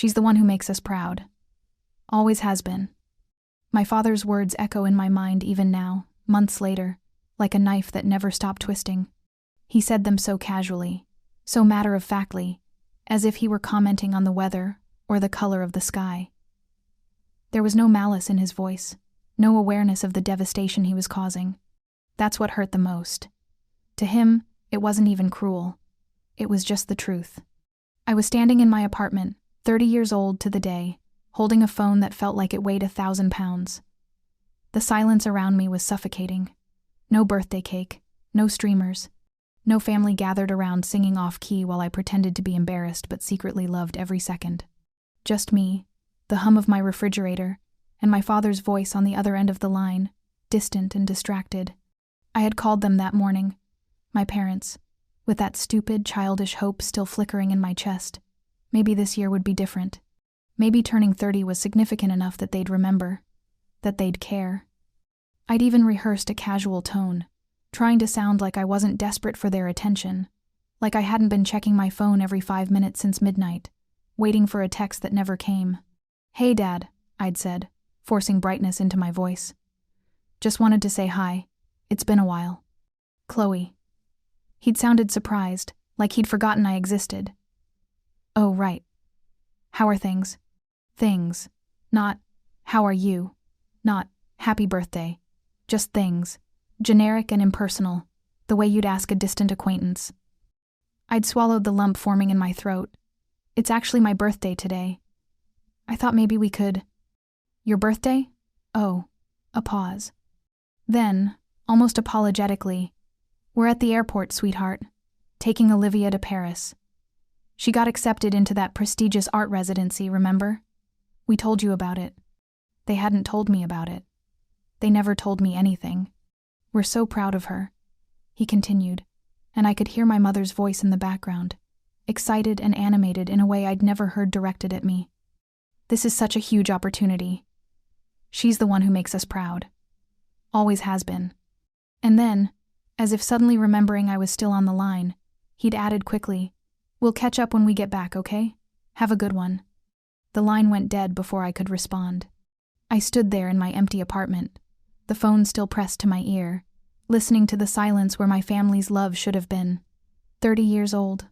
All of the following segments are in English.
She's the one who makes us proud. Always has been. My father's words echo in my mind even now, months later, like a knife that never stopped twisting. He said them so casually, so matter-of-factly, as if he were commenting on the weather or the color of the sky. There was no malice in his voice, no awareness of the devastation he was causing. That's what hurt the most. To him, it wasn't even cruel. It was just the truth. I was standing in my apartment, 30 years old to the day, holding a phone that felt like it weighed 1,000 pounds. The silence around me was suffocating. No birthday cake, no streamers, no family gathered around singing off-key while I pretended to be embarrassed but secretly loved every second. Just me, the hum of my refrigerator, and my father's voice on the other end of the line, distant and distracted. I had called them that morning, my parents, with that stupid, childish hope still flickering in my chest. Maybe this year would be different. Maybe turning 30 was significant enough that they'd remember, that they'd care. I'd even rehearsed a casual tone, trying to sound like I wasn't desperate for their attention, like I hadn't been checking my phone every 5 minutes since midnight, waiting for a text that never came. "Hey, Dad," I'd said, forcing brightness into my voice. "Just wanted to say hi. It's been a while. Chloe." He'd sounded surprised, like he'd forgotten I existed. "Oh, right. How are things?" Things. Not, "How are you?" Not, "Happy birthday." Just things. Generic and impersonal, the way you'd ask a distant acquaintance. I'd swallowed the lump forming in my throat. "It's actually my birthday today. I thought maybe we could—" "Your birthday? Oh." A pause. Then, almost apologetically, "We're at the airport, sweetheart, taking Olivia to Paris. She got accepted into that prestigious art residency, remember? We told you about it." They hadn't told me about it. They never told me anything. "We're so proud of her," he continued, and I could hear my mother's voice in the background, excited and animated in a way I'd never heard directed at me. "This is such a huge opportunity. She's the one who makes us proud. Always has been." And then, as if suddenly remembering I was still on the line, he'd added quickly, "We'll catch up when we get back, okay? Have a good one." The line went dead before I could respond. I stood there in my empty apartment, the phone still pressed to my ear, listening to the silence where my family's love should have been. 30 years old.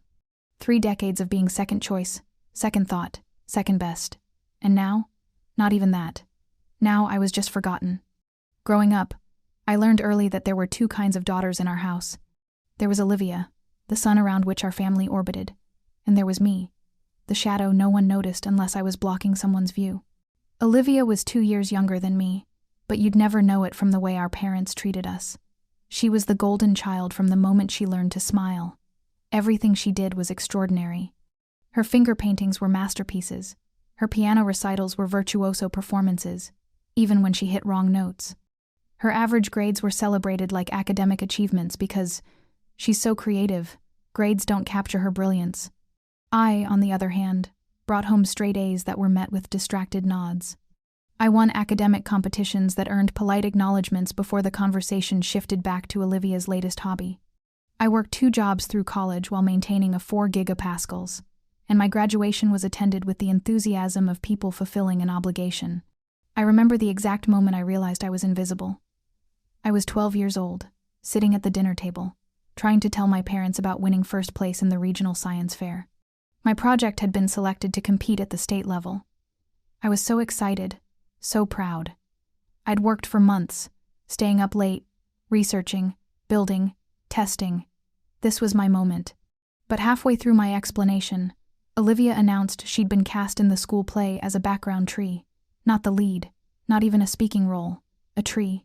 3 decades of being second choice, second thought, second best. And now? Not even that. Now I was just forgotten. Growing up, I learned early that there were 2 kinds of daughters in our house. There was Olivia, the sun around which our family orbited, and there was me, the shadow no one noticed unless I was blocking someone's view. Olivia was 2 years younger than me, but you'd never know it from the way our parents treated us. She was the golden child from the moment she learned to smile. Everything she did was extraordinary. Her finger paintings were masterpieces. Her piano recitals were virtuoso performances, even when she hit wrong notes. Her average grades were celebrated like academic achievements because she's so creative, grades don't capture her brilliance. I, on the other hand, brought home straight A's that were met with distracted nods. I won academic competitions that earned polite acknowledgments before the conversation shifted back to Olivia's latest hobby. I worked 2 jobs through college while maintaining a 4 gigapascals, and my graduation was attended with the enthusiasm of people fulfilling an obligation. I remember the exact moment I realized I was invisible. I was 12 years old, sitting at the dinner table, trying to tell my parents about winning first place in the regional science fair. My project had been selected to compete at the state level. I was so excited, so proud. I'd worked for months, staying up late, researching, building, testing. This was my moment. But halfway through my explanation, Olivia announced she'd been cast in the school play as a background tree, not the lead, not even a speaking role, a tree.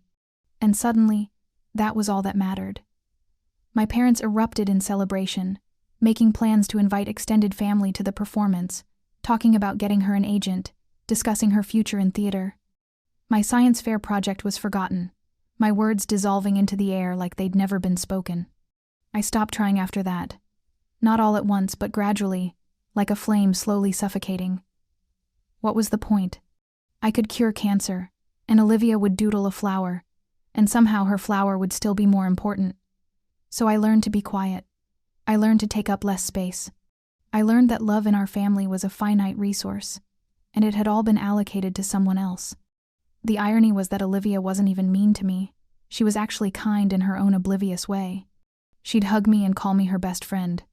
And suddenly, that was all that mattered. My parents erupted in celebration, making plans to invite extended family to the performance, talking about getting her an agent, discussing her future in theater. My science fair project was forgotten, my words dissolving into the air like they'd never been spoken. I stopped trying after that. Not all at once, but gradually, like a flame slowly suffocating. What was the point? I could cure cancer, and Olivia would doodle a flower, and somehow her flower would still be more important. So I learned to be quiet. I learned to take up less space. I learned that love in our family was a finite resource, and it had all been allocated to someone else. The irony was that Olivia wasn't even mean to me. She was actually kind in her own oblivious way. She'd hug me and call me her best friend,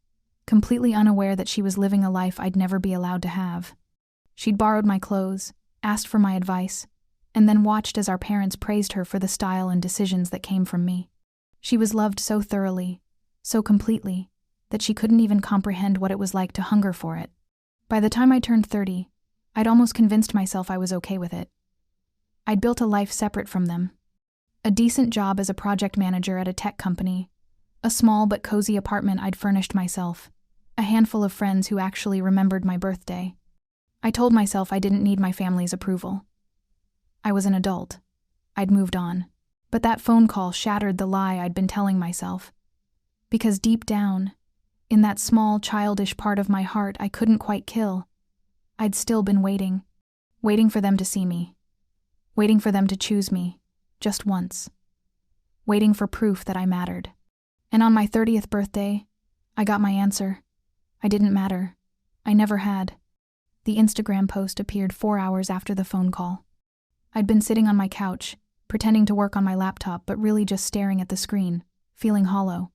completely unaware that she was living a life I'd never be allowed to have. She'd borrowed my clothes, asked for my advice, and then watched as our parents praised her for the style and decisions that came from me. She was loved so thoroughly, so completely, that she couldn't even comprehend what it was like to hunger for it. By the time I turned 30, I'd almost convinced myself I was okay with it. I'd built a life separate from them. A decent job as a project manager at a tech company, a small but cozy apartment I'd furnished myself, a handful of friends who actually remembered my birthday. I told myself I didn't need my family's approval. I was an adult. I'd moved on. But that phone call shattered the lie I'd been telling myself. Because deep down, in that small, childish part of my heart I couldn't quite kill, I'd still been waiting. Waiting for them to see me. Waiting for them to choose me, just once. Waiting for proof that I mattered. And on my 30th birthday, I got my answer. I didn't matter. I never had. The Instagram post appeared 4 hours after the phone call. I'd been sitting on my couch, pretending to work on my laptop but really just staring at the screen, feeling hollow.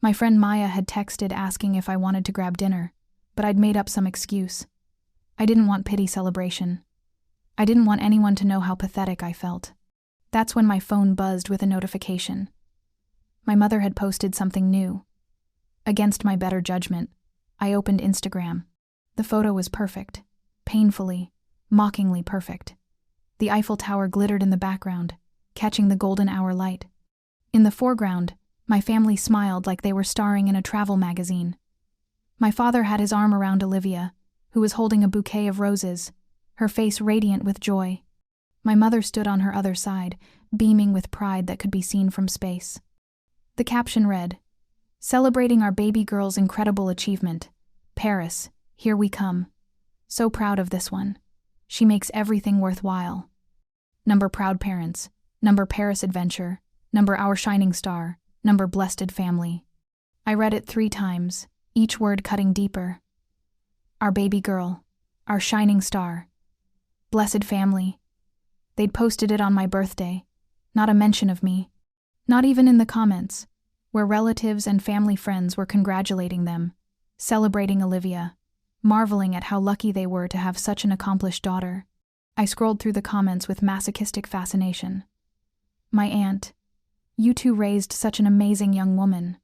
My friend Maya had texted asking if I wanted to grab dinner, but I'd made up some excuse. I didn't want pity celebration. I didn't want anyone to know how pathetic I felt. That's when my phone buzzed with a notification. My mother had posted something new. Against my better judgment, I opened Instagram. The photo was perfect, painfully, mockingly perfect. The Eiffel Tower glittered in the background, catching the golden hour light. In the foreground, my family smiled like they were starring in a travel magazine. My father had his arm around Olivia, who was holding a bouquet of roses, her face radiant with joy. My mother stood on her other side, beaming with pride that could be seen from space. The caption read, "Celebrating our baby girl's incredible achievement. Paris, here we come. So proud of this one. She makes everything worthwhile. Number proud parents, number Paris adventure, number our shining star, number blessed family." I read it 3 times, each word cutting deeper. Our baby girl, our shining star, blessed family. They'd posted it on my birthday, not a mention of me. Not even in the comments, where relatives and family friends were congratulating them, celebrating Olivia, marveling at how lucky they were to have such an accomplished daughter. I scrolled through the comments with masochistic fascination. My aunt, you two raised such an amazing young woman.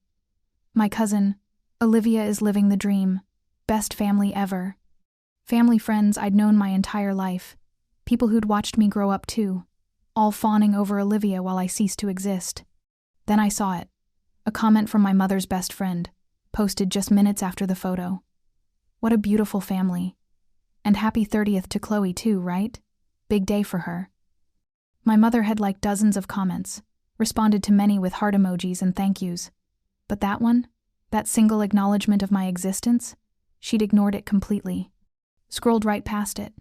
My cousin, Olivia is living the dream, best family ever. Family friends I'd known my entire life, people who'd watched me grow up too, all fawning over Olivia while I ceased to exist. Then I saw it, a comment from my mother's best friend, posted just minutes after the photo. What a beautiful family. And happy 30th to Chloe too, right? Big day for her. My mother had liked dozens of comments, responded to many with heart emojis and thank yous. But that one, that single acknowledgement of my existence, she'd ignored it completely. Scrolled right past it.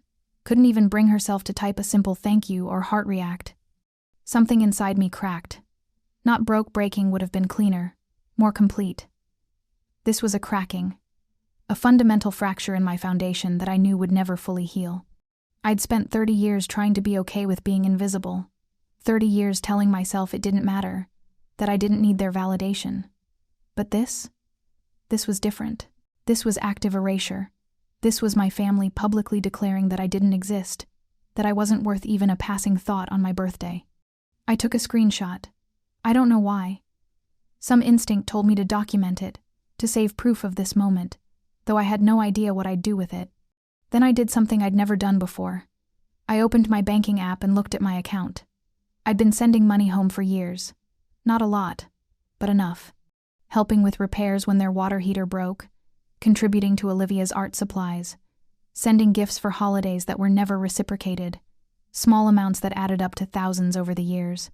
Couldn't even bring herself to type a simple thank you or heart react. Something inside me cracked. Not breaking would have been cleaner, more complete. This was a cracking. A fundamental fracture in my foundation that I knew would never fully heal. I'd spent 30 years trying to be okay with being invisible. 30 years telling myself it didn't matter, that I didn't need their validation. But this was different. This was active erasure. This was my family publicly declaring that I didn't exist, that I wasn't worth even a passing thought on my birthday. I took a screenshot. I don't know why. Some instinct told me to document it, to save proof of this moment, though I had no idea what I'd do with it. Then I did something I'd never done before. I opened my banking app and looked at my account. I'd been sending money home for years. Not a lot, but enough. Helping with repairs when their water heater broke, contributing to Olivia's art supplies, sending gifts for holidays that were never reciprocated, small amounts that added up to thousands over the years.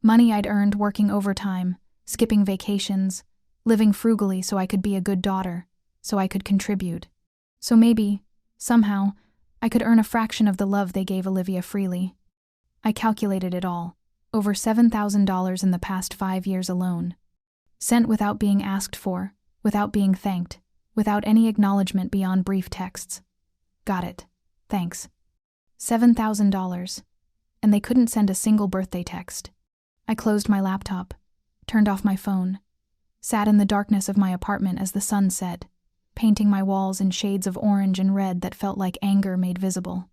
Money I'd earned working overtime, skipping vacations, living frugally so I could be a good daughter, so I could contribute. So maybe, somehow, I could earn a fraction of the love they gave Olivia freely. I calculated it all, over $7,000 in the past 5 years alone. Sent without being asked for, without being thanked, without any acknowledgement beyond brief texts. Got it. Thanks. $7,000. And they couldn't send a single birthday text. I closed my laptop, turned off my phone, sat in the darkness of my apartment as the sun set, painting my walls in shades of orange and red that felt like anger made visible.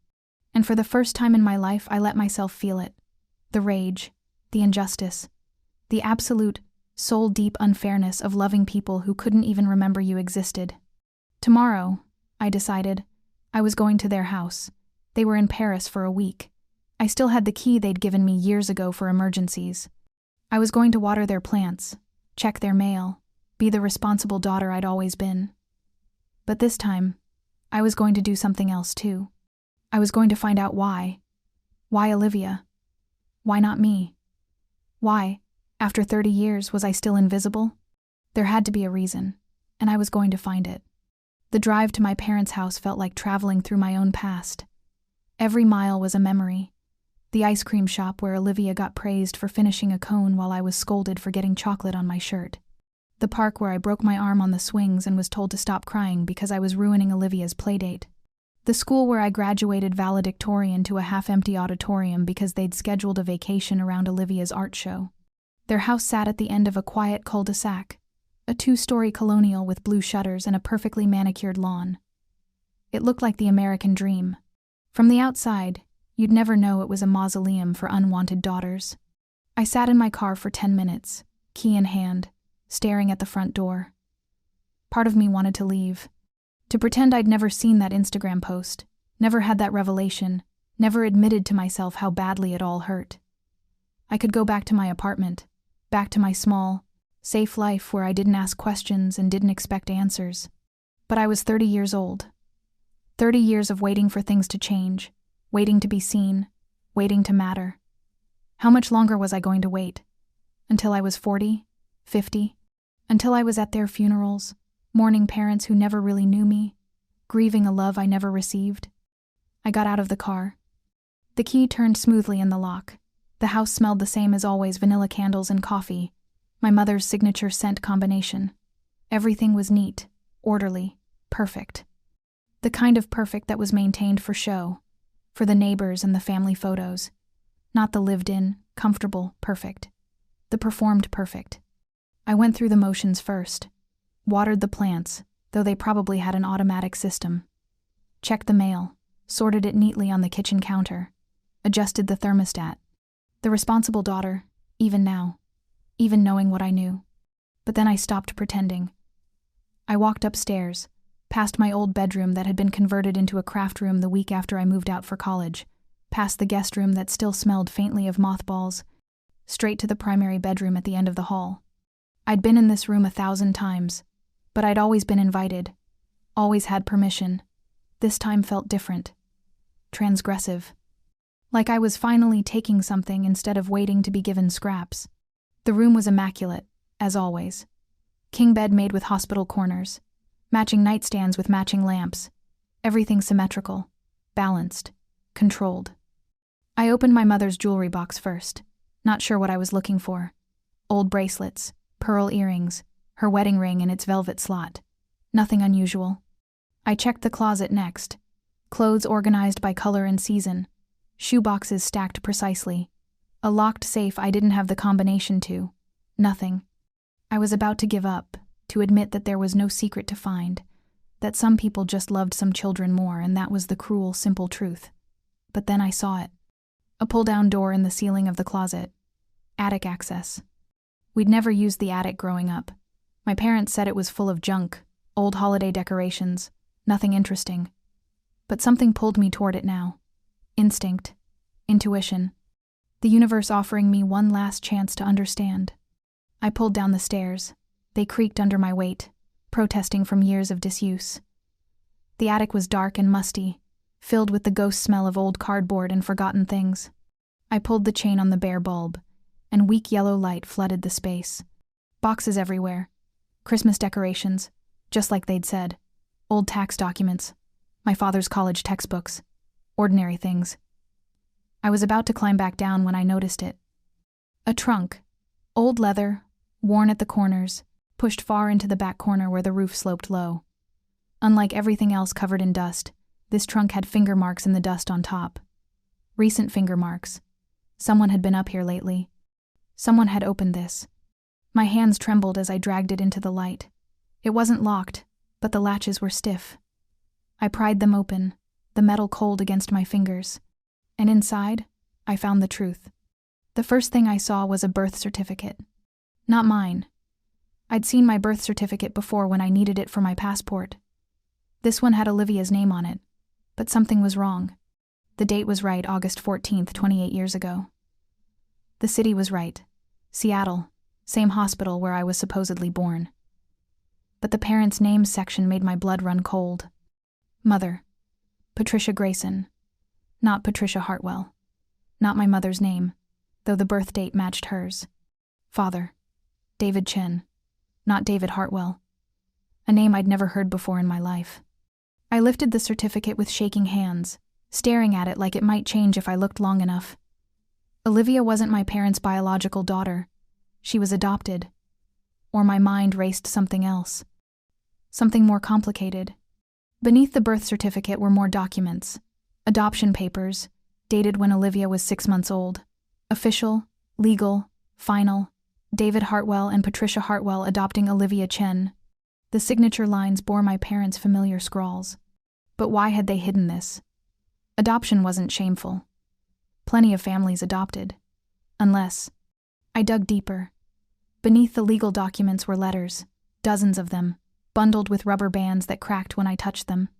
And for the first time in my life, I let myself feel it. The rage, the injustice, the absolute, soul-deep unfairness of loving people who couldn't even remember you existed. Tomorrow, I decided, I was going to their house. They were in Paris for a week. I still had the key they'd given me years ago for emergencies. I was going to water their plants, check their mail, be the responsible daughter I'd always been. But this time, I was going to do something else too. I was going to find out why. Why Olivia? Why not me? Why, after 30 years, was I still invisible? There had to be a reason, and I was going to find it. The drive to my parents' house felt like traveling through my own past. Every mile was a memory. The ice cream shop where Olivia got praised for finishing a cone while I was scolded for getting chocolate on my shirt. The park where I broke my arm on the swings and was told to stop crying because I was ruining Olivia's playdate. The school where I graduated valedictorian to a half-empty auditorium because they'd scheduled a vacation around Olivia's art show. Their house sat at the end of a quiet cul-de-sac, a 2-story colonial with blue shutters and a perfectly manicured lawn. It looked like the American dream. From the outside, you'd never know it was a mausoleum for unwanted daughters. I sat in my car for 10 minutes, key in hand, staring at the front door. Part of me wanted to leave. To pretend I'd never seen that Instagram post, never had that revelation, never admitted to myself how badly it all hurt. I could go back to my apartment, back to my small, safe life where I didn't ask questions and didn't expect answers. But I was 30 years old. 30 years of waiting for things to change, waiting to be seen, waiting to matter. How much longer was I going to wait? Until I was 40, 50? Until I was at their funerals, mourning parents who never really knew me, grieving a love I never received? I got out of the car. The key turned smoothly in the lock. The house smelled the same as always, vanilla candles and coffee, my mother's signature scent combination. Everything was neat, orderly, perfect. The kind of perfect that was maintained for show, for the neighbors and the family photos. Not the lived-in, comfortable perfect. The performed perfect. I went through the motions first. Watered the plants, though they probably had an automatic system. Checked the mail, sorted it neatly on the kitchen counter. Adjusted the thermostat. The responsible daughter, even now. Even knowing what I knew. But then I stopped pretending. I walked upstairs, past my old bedroom that had been converted into a craft room the week after I moved out for college, past the guest room that still smelled faintly of mothballs, straight to the primary bedroom at the end of the hall. I'd been in this room 1,000 times, but I'd always been invited, always had permission. This time felt different. Transgressive. Like I was finally taking something instead of waiting to be given scraps. The room was immaculate, as always. King bed made with hospital corners, matching nightstands with matching lamps. Everything symmetrical, balanced, controlled. I opened my mother's jewelry box first, not sure what I was looking for. Old bracelets, pearl earrings, her wedding ring in its velvet slot. Nothing unusual. I checked the closet next. Clothes organized by color and season. Shoeboxes stacked precisely. A locked safe I didn't have the combination to. Nothing. I was about to give up, to admit that there was no secret to find, that some people just loved some children more, and that was the cruel, simple truth. But then I saw it. A pull-down door in the ceiling of the closet. Attic access. We'd never used the attic growing up. My parents said it was full of junk, old holiday decorations, nothing interesting. But something pulled me toward it now. Instinct. Intuition. The universe offering me one last chance to understand. I pulled down the stairs. They creaked under my weight, protesting from years of disuse. The attic was dark and musty, filled with the ghost smell of old cardboard and forgotten things. I pulled the chain on the bare bulb, and weak yellow light flooded the space. Boxes everywhere. Christmas decorations, just like they'd said. Old tax documents. My father's college textbooks. Ordinary things. I was about to climb back down when I noticed it. A trunk. Old leather, worn at the corners, pushed far into the back corner where the roof sloped low. Unlike everything else covered in dust, this trunk had finger marks in the dust on top. Recent finger marks. Someone had been up here lately. Someone had opened this. My hands trembled as I dragged it into the light. It wasn't locked, but the latches were stiff. I pried them open, the metal cold against my fingers. And inside, I found the truth. The first thing I saw was a birth certificate. Not mine. I'd seen my birth certificate before when I needed it for my passport. This one had Olivia's name on it, but something was wrong. The date was right, August 14th, 28 years ago. The city was right. Seattle, same hospital where I was supposedly born. But the parents' names section made my blood run cold. Mother, Patricia Grayson. Not Patricia Hartwell. Not my mother's name, though the birth date matched hers. Father, David Chen. Not David Hartwell. A name I'd never heard before in my life. I lifted the certificate with shaking hands, staring at it like it might change if I looked long enough. Olivia wasn't my parents' biological daughter. She was adopted. Or my mind raced something else. Something more complicated. Beneath the birth certificate were more documents. Adoption papers, dated when Olivia was 6 months old. Official, legal, final. David Hartwell and Patricia Hartwell adopting Olivia Chen. The signature lines bore my parents' familiar scrawls. But why had they hidden this? Adoption wasn't shameful. Plenty of families adopted. Unless... I dug deeper. Beneath the legal documents were letters, dozens of them, bundled with rubber bands that cracked when I touched them.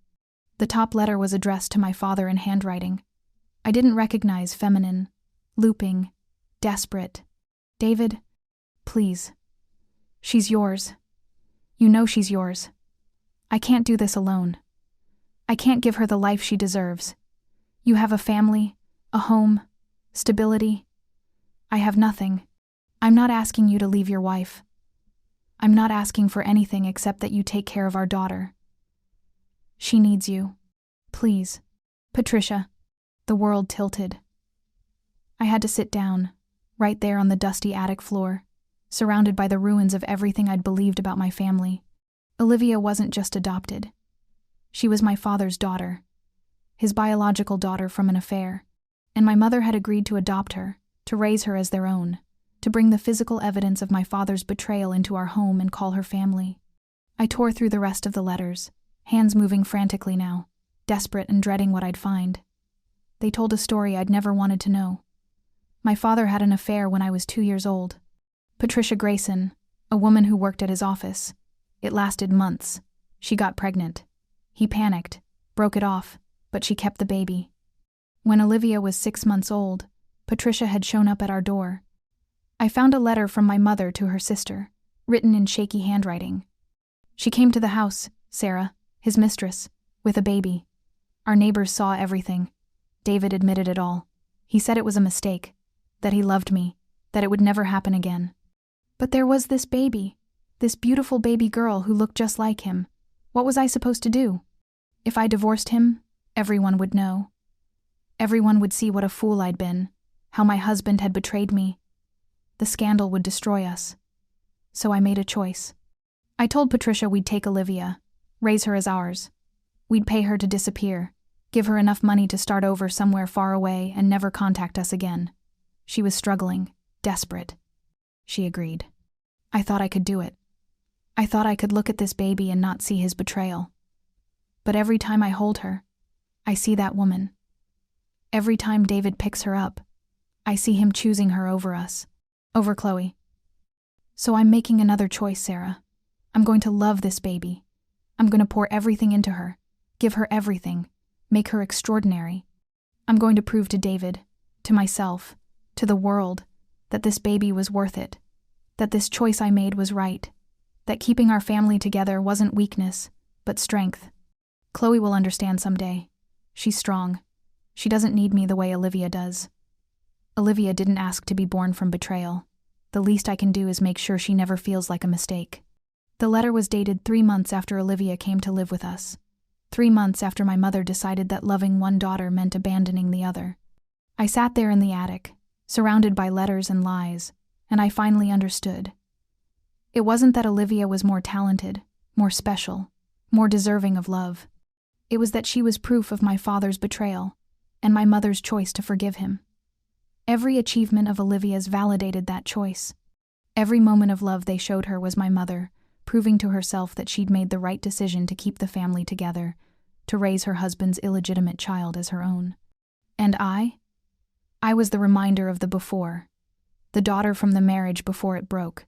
The top letter was addressed to my father in handwriting. I didn't recognize feminine, looping, desperate. David, please. She's yours. You know she's yours. I can't do this alone. I can't give her the life she deserves. You have a family, a home, stability. I have nothing. I'm not asking you to leave your wife. I'm not asking for anything except that you take care of our daughter. She needs you. Please. Patricia. The world tilted. I had to sit down, right there on the dusty attic floor, surrounded by the ruins of everything I'd believed about my family. Olivia wasn't just adopted. She was my father's daughter, his biological daughter from an affair, and my mother had agreed to adopt her, to raise her as their own, to bring the physical evidence of my father's betrayal into our home and call her family. I tore through the rest of the letters, hands moving frantically now, desperate and dreading what I'd find. They told a story I'd never wanted to know. My father had an affair when I was 2 years old. Patricia Grayson, a woman who worked at his office. It lasted months. She got pregnant. He panicked, broke it off, but she kept the baby. When Olivia was 6 months old, Patricia had shown up at our door. I found a letter from my mother to her sister, written in shaky handwriting. She came to the house, Sarah, his mistress, with a baby. Our neighbors saw everything. David admitted it all. He said it was a mistake, that he loved me, that it would never happen again. But there was this baby, this beautiful baby girl who looked just like him. What was I supposed to do? If I divorced him, everyone would know. Everyone would see what a fool I'd been, how my husband had betrayed me. The scandal would destroy us. So I made a choice. I told Patricia we'd take Olivia, raise her as ours. We'd pay her to disappear, give her enough money to start over somewhere far away and never contact us again. She was struggling, desperate. She agreed. I thought I could do it. I thought I could look at this baby and not see his betrayal. But every time I hold her, I see that woman. Every time David picks her up, I see him choosing her over us, over Chloe. So I'm making another choice, Sarah. I'm going to love this baby. I'm going to pour everything into her, give her everything, make her extraordinary. I'm going to prove to David, to myself, to the world, that this baby was worth it, that this choice I made was right, that keeping our family together wasn't weakness, but strength. Chloe will understand someday. She's strong. She doesn't need me the way Olivia does. Olivia didn't ask to be born from betrayal. The least I can do is make sure she never feels like a mistake. The letter was dated 3 months after Olivia came to live with us. 3 months after my mother decided that loving one daughter meant abandoning the other. I sat there in the attic, surrounded by letters and lies, and I finally understood. It wasn't that Olivia was more talented, more special, more deserving of love. It was that she was proof of my father's betrayal, and my mother's choice to forgive him. Every achievement of Olivia's validated that choice. Every moment of love they showed her was my mother, proving to herself that she'd made the right decision to keep the family together, to raise her husband's illegitimate child as her own. And I was the reminder of the before, the daughter from the marriage before it broke.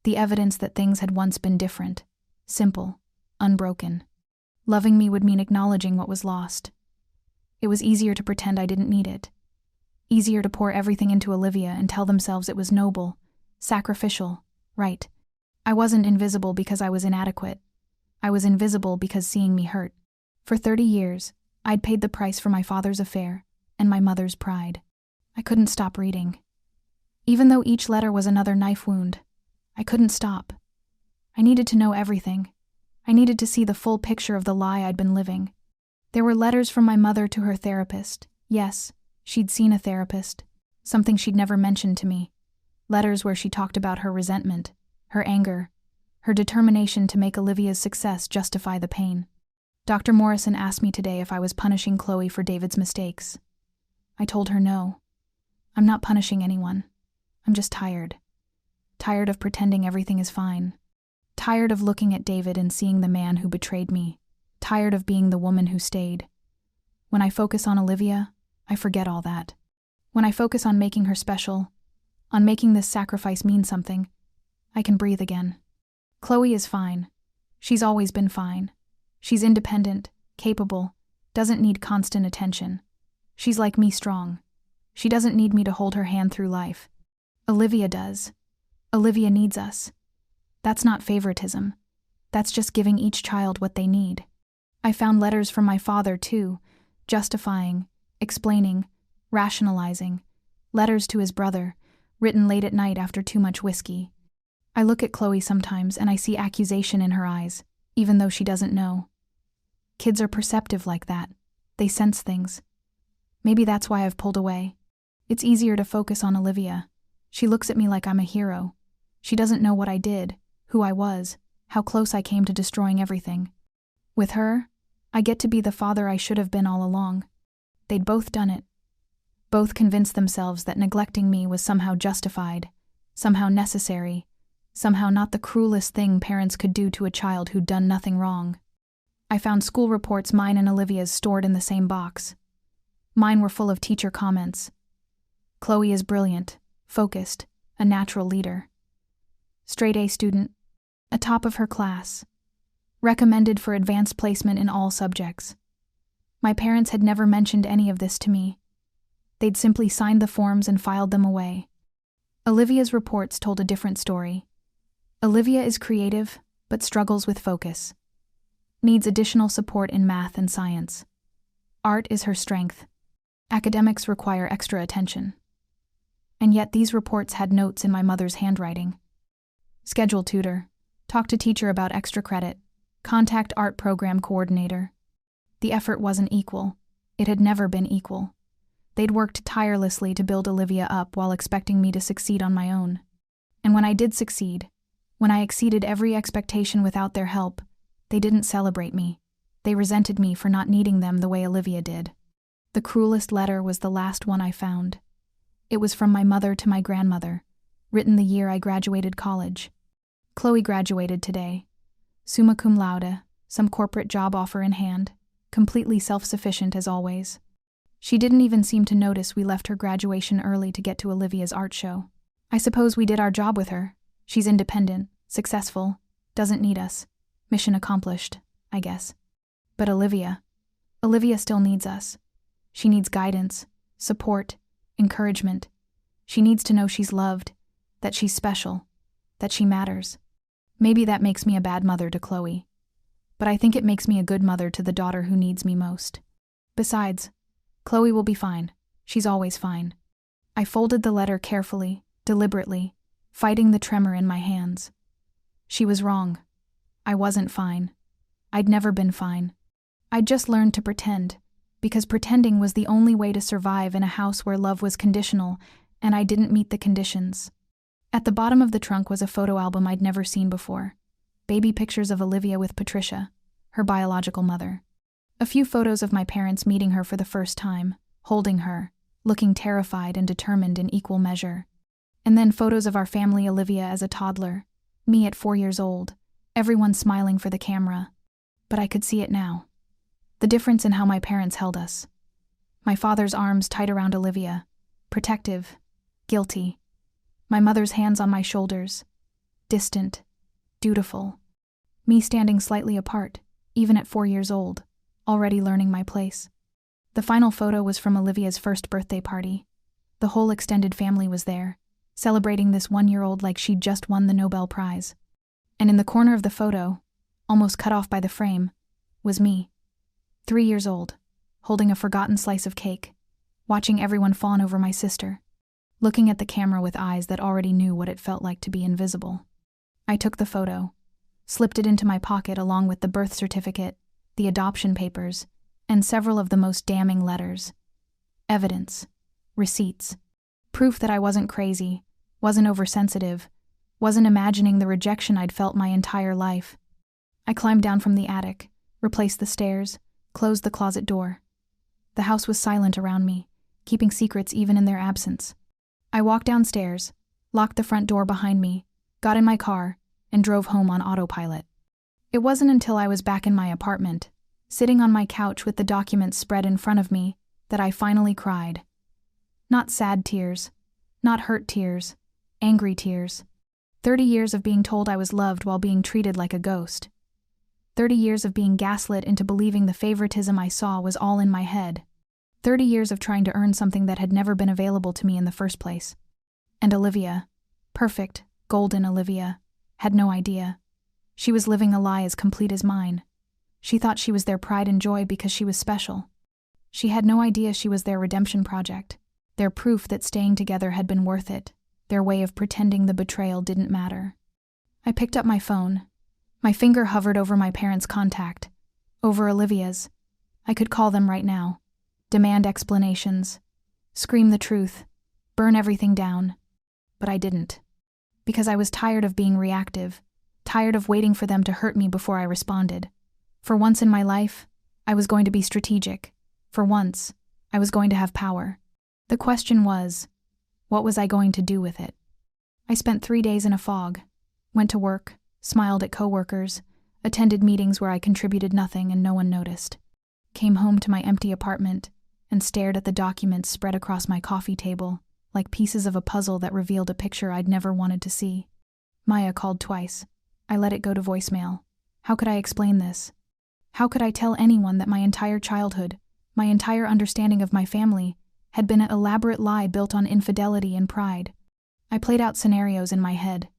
The evidence that things had once been different, simple, unbroken. Loving me would mean acknowledging what was lost. It was easier to pretend I didn't need it. Easier to pour everything into Olivia and tell themselves it was noble, sacrificial, right. I wasn't invisible because I was inadequate. I was invisible because seeing me hurt. For 30 years, I'd paid the price for my father's affair and my mother's pride. I couldn't stop reading. Even though each letter was another knife wound, I couldn't stop. I needed to know everything. I needed to see the full picture of the lie I'd been living. There were letters from my mother to her therapist. Yes, she'd seen a therapist, something she'd never mentioned to me. Letters where she talked about her resentment, her anger, her determination to make Olivia's success justify the pain. Dr. Morrison asked me today if I was punishing Chloe for David's mistakes. I told her no. I'm not punishing anyone. I'm just tired. Tired of pretending everything is fine. Tired of looking at David and seeing the man who betrayed me. Tired of being the woman who stayed. When I focus on Olivia, I forget all that. When I focus on making her special, on making this sacrifice mean something, I can breathe again. Chloe is fine. She's always been fine. She's independent, capable, doesn't need constant attention. She's like me, strong. She doesn't need me to hold her hand through life. Olivia does. Olivia needs us. That's not favoritism. That's just giving each child what they need. I found letters from my father, too, justifying, explaining, rationalizing. Letters to his brother, written late at night after too much whiskey. I look at Chloe sometimes and I see accusation in her eyes, even though she doesn't know. Kids are perceptive like that. They sense things. Maybe that's why I've pulled away. It's easier to focus on Olivia. She looks at me like I'm a hero. She doesn't know what I did, who I was, how close I came to destroying everything. With her, I get to be the father I should have been all along. They'd both done it. Both convinced themselves that neglecting me was somehow justified, somehow necessary, somehow not the cruelest thing parents could do to a child who'd done nothing wrong. I found school reports, mine and Olivia's, stored in the same box. Mine were full of teacher comments. Chloe is brilliant, focused, a natural leader. Straight A student, a top of her class. Recommended for advanced placement in all subjects. My parents had never mentioned any of this to me. They'd simply signed the forms and filed them away. Olivia's reports told a different story. Olivia is creative, but struggles with focus. Needs additional support in math and science. Art is her strength. Academics require extra attention. And yet these reports had notes in my mother's handwriting. Schedule tutor. Talk to teacher about extra credit. Contact art program coordinator. The effort wasn't equal. It had never been equal. They'd worked tirelessly to build Olivia up while expecting me to succeed on my own. And when I did succeed, when I exceeded every expectation without their help, they didn't celebrate me. They resented me for not needing them the way Olivia did. The cruelest letter was the last one I found. It was from my mother to my grandmother, written the year I graduated college. Chloe graduated today. Summa cum laude, some corporate job offer in hand, completely self-sufficient as always. She didn't even seem to notice we left her graduation early to get to Olivia's art show. I suppose we did our job with her. She's independent, successful, doesn't need us. Mission accomplished, I guess. But Olivia still needs us. She needs guidance, support, encouragement. She needs to know she's loved, that she's special, that she matters. Maybe that makes me a bad mother to Chloe, but I think it makes me a good mother to the daughter who needs me most. Besides, Chloe will be fine. She's always fine. I folded the letter carefully, deliberately, fighting the tremor in my hands. She was wrong. I wasn't fine. I'd never been fine. I'd just learned to pretend, because pretending was the only way to survive in a house where love was conditional, and I didn't meet the conditions. At the bottom of the trunk was a photo album I'd never seen before. Baby pictures of Olivia with Patricia. her biological mother. A few photos of my parents meeting her for the first time, holding her, looking terrified and determined in equal measure. And then photos of our family, Olivia as a toddler, me at 4 years old, everyone smiling for the camera. But I could see it now. The difference in how my parents held us. My father's arms tight around Olivia, protective, guilty. My mother's hands on my shoulders, distant, dutiful. Me standing slightly apart, even at 4 years old, already learning my place. The final photo was from Olivia's first birthday party. The whole extended family was there, celebrating this 1-year-old like she'd just won the Nobel Prize. And in the corner of the photo, almost cut off by the frame, was me, 3 years old, holding a forgotten slice of cake, watching everyone fawn over my sister, looking at the camera with eyes that already knew what it felt like to be invisible. I took the photo, slipped it into my pocket along with the birth certificate, the adoption papers, and several of the most damning letters. Evidence, receipts, proof that I wasn't crazy, wasn't oversensitive, wasn't imagining the rejection I'd felt my entire life. I climbed down from the attic, replaced the stairs, closed the closet door. The house was silent around me, keeping secrets even in their absence. I walked downstairs, locked the front door behind me, got in my car, and drove home on autopilot. It wasn't until I was back in my apartment, sitting on my couch with the documents spread in front of me, that I finally cried. Not sad tears, not hurt tears, angry tears. 30 years of being told I was loved while being treated like a ghost. 30 years of being gaslit into believing the favoritism I saw was all in my head. 30 years of trying to earn something that had never been available to me in the first place. And Olivia, perfect, golden Olivia, had no idea. She was living a lie as complete as mine. She thought she was their pride and joy because she was special. She had no idea she was their redemption project, their proof that staying together had been worth it, their way of pretending the betrayal didn't matter. I picked up my phone. My finger hovered over my parents' contact, over Olivia's. I could call them right now, demand explanations, scream the truth, burn everything down. But I didn't. Because I was tired of being reactive, tired of waiting for them to hurt me before I responded. For once in my life, I was going to be strategic. For once, I was going to have power. The question was, what was I going to do with it? I spent 3 days in a fog, went to work, smiled at coworkers, attended meetings where I contributed nothing and no one noticed, came home to my empty apartment, and stared at the documents spread across my coffee table, like pieces of a puzzle that revealed a picture I'd never wanted to see. Maya called twice. I let it go to voicemail. How could I explain this? How could I tell anyone that my entire childhood, my entire understanding of my family, had been an elaborate lie built on infidelity and pride? I played out scenarios in my head,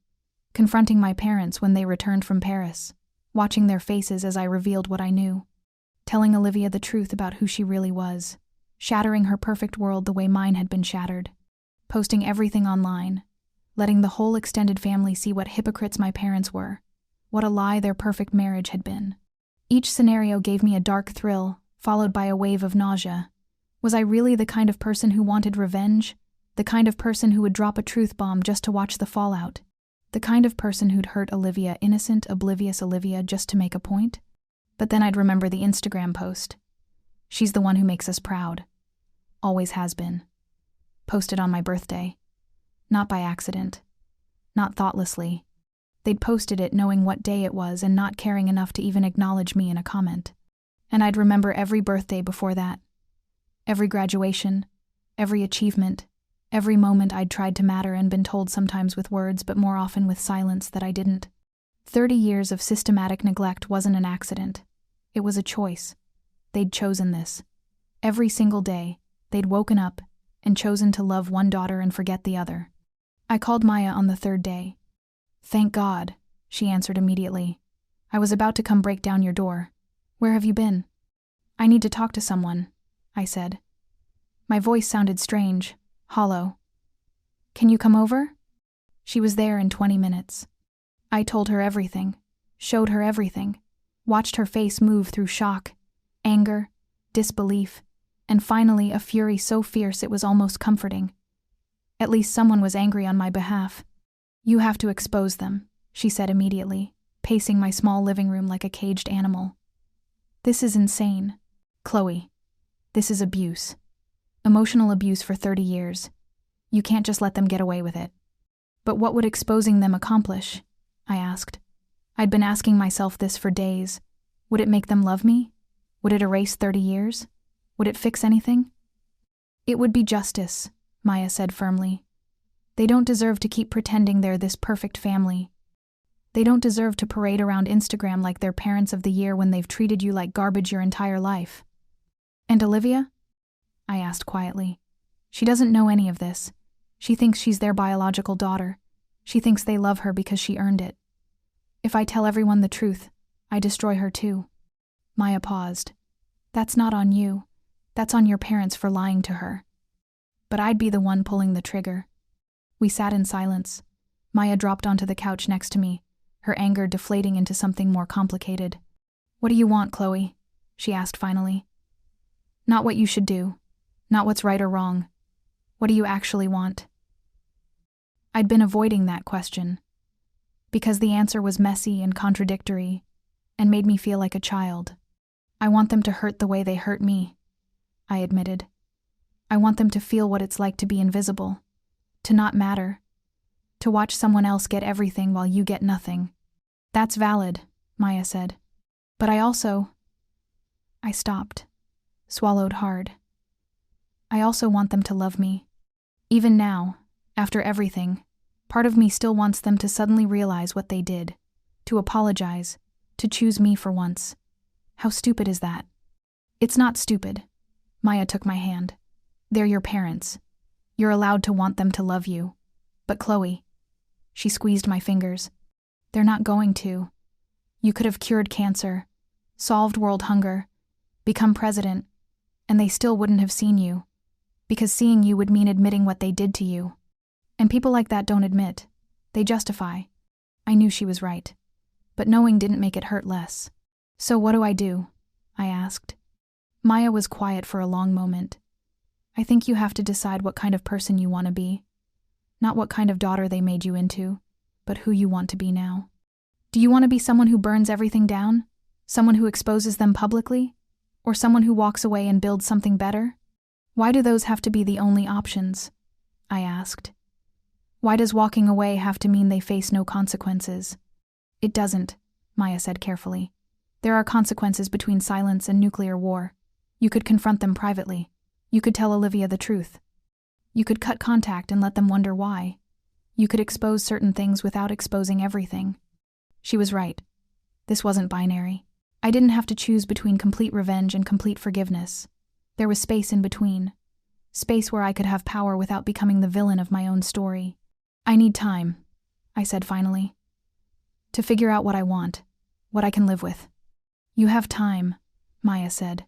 confronting my parents when they returned from Paris, watching their faces as I revealed what I knew, telling Olivia the truth about who she really was, shattering her perfect world the way mine had been shattered, posting everything online, letting the whole extended family see what hypocrites my parents were, what a lie their perfect marriage had been. Each scenario gave me a dark thrill, followed by a wave of nausea. Was I really the kind of person who wanted revenge? The kind of person who would drop a truth bomb just to watch the fallout? The kind of person who'd hurt Olivia, innocent, oblivious Olivia, just to make a point? But then I'd remember the Instagram post. She's the one who makes us proud. Always has been. Posted on my birthday. Not by accident. Not thoughtlessly. They'd posted it knowing what day it was and not caring enough to even acknowledge me in a comment. And I'd remember every birthday before that. Every graduation. Every achievement. Every moment I'd tried to matter and been told sometimes with words but more often with silence that I didn't. 30 years of systematic neglect wasn't an accident. It was a choice. They'd chosen this. Every single day, they'd woken up and chosen to love one daughter and forget the other. I called Maya on the 3rd day. "Thank God," she answered immediately. "I was about to come break down your door. Where have you been?" "I need to talk to someone," I said. My voice sounded strange, hollow. "Can you come over?" She was there in 20 minutes. I told her everything, showed her everything, watched her face move through shock, anger, disbelief, and finally a fury so fierce it was almost comforting. At least someone was angry on my behalf. "You have to expose them," she said immediately, pacing my small living room like a caged animal. This is insane. Chloe, this is abuse. Emotional abuse for 30 years. You can't just let them get away with it. But what would exposing them accomplish? I asked. I'd been asking myself this for days. Would it make them love me? Would it erase 30 years? Would it fix anything? It would be justice, Maya said firmly. They don't deserve to keep pretending they're this perfect family. They don't deserve to parade around Instagram like they're parents of the year when they've treated you like garbage your entire life. And Olivia? I asked quietly. She doesn't know any of this. She thinks she's their biological daughter. She thinks they love her because she earned it. If I tell everyone the truth, I destroy her too. Maya paused. That's not on you. That's on your parents for lying to her. But I'd be the one pulling the trigger. We sat in silence. Maya dropped onto the couch next to me, her anger deflating into something more complicated. What do you want, Chloe? She asked finally. Not what you should do. Not what's right or wrong. What do you actually want? I'd been avoiding that question, because the answer was messy and contradictory, and made me feel like a child. I want them to hurt the way they hurt me, I admitted. I want them to feel what it's like to be invisible, to not matter, to watch someone else get everything while you get nothing. That's valid, Maya said. But I stopped, swallowed hard. I also want them to love me. Even now, after everything, part of me still wants them to suddenly realize what they did, to apologize, to choose me for once. How stupid is that? It's not stupid. Maya took my hand. They're your parents. You're allowed to want them to love you. But Chloe, she squeezed my fingers. They're not going to. You could have cured cancer, solved world hunger, become president, and they still wouldn't have seen you, because seeing you would mean admitting what they did to you. And people like that don't admit. They justify. I knew she was right. But knowing didn't make it hurt less. So what do? I asked. Maya was quiet for a long moment. I think you have to decide what kind of person you want to be. Not what kind of daughter they made you into, but who you want to be now. Do you want to be someone who burns everything down? Someone who exposes them publicly? Or someone who walks away and builds something better? Why do those have to be the only options? I asked. Why does walking away have to mean they face no consequences? It doesn't, Maya said carefully. There are consequences between silence and nuclear war. You could confront them privately. You could tell Olivia the truth. You could cut contact and let them wonder why. You could expose certain things without exposing everything. She was right. This wasn't binary. I didn't have to choose between complete revenge and complete forgiveness. There was space in between. Space where I could have power without becoming the villain of my own story. I need time, I said finally, to figure out what I want, what I can live with. You have time, Maya said.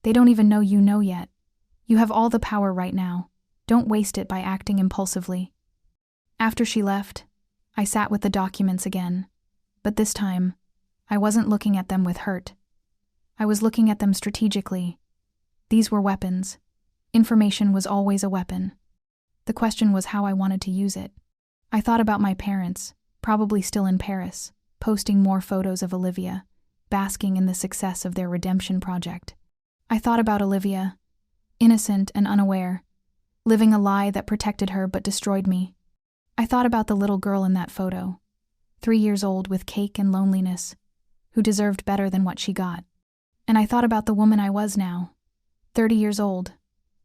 They don't even know you know yet. You have all the power right now. Don't waste it by acting impulsively. After she left, I sat with the documents again, but this time, I wasn't looking at them with hurt. I was looking at them strategically. These were weapons. Information was always a weapon. The question was how I wanted to use it. I thought about my parents, probably still in Paris, posting more photos of Olivia, basking in the success of their redemption project. I thought about Olivia, innocent and unaware, living a lie that protected her but destroyed me. I thought about the little girl in that photo, 3 years old with cake and loneliness, who deserved better than what she got. And I thought about the woman I was now, 30 years old,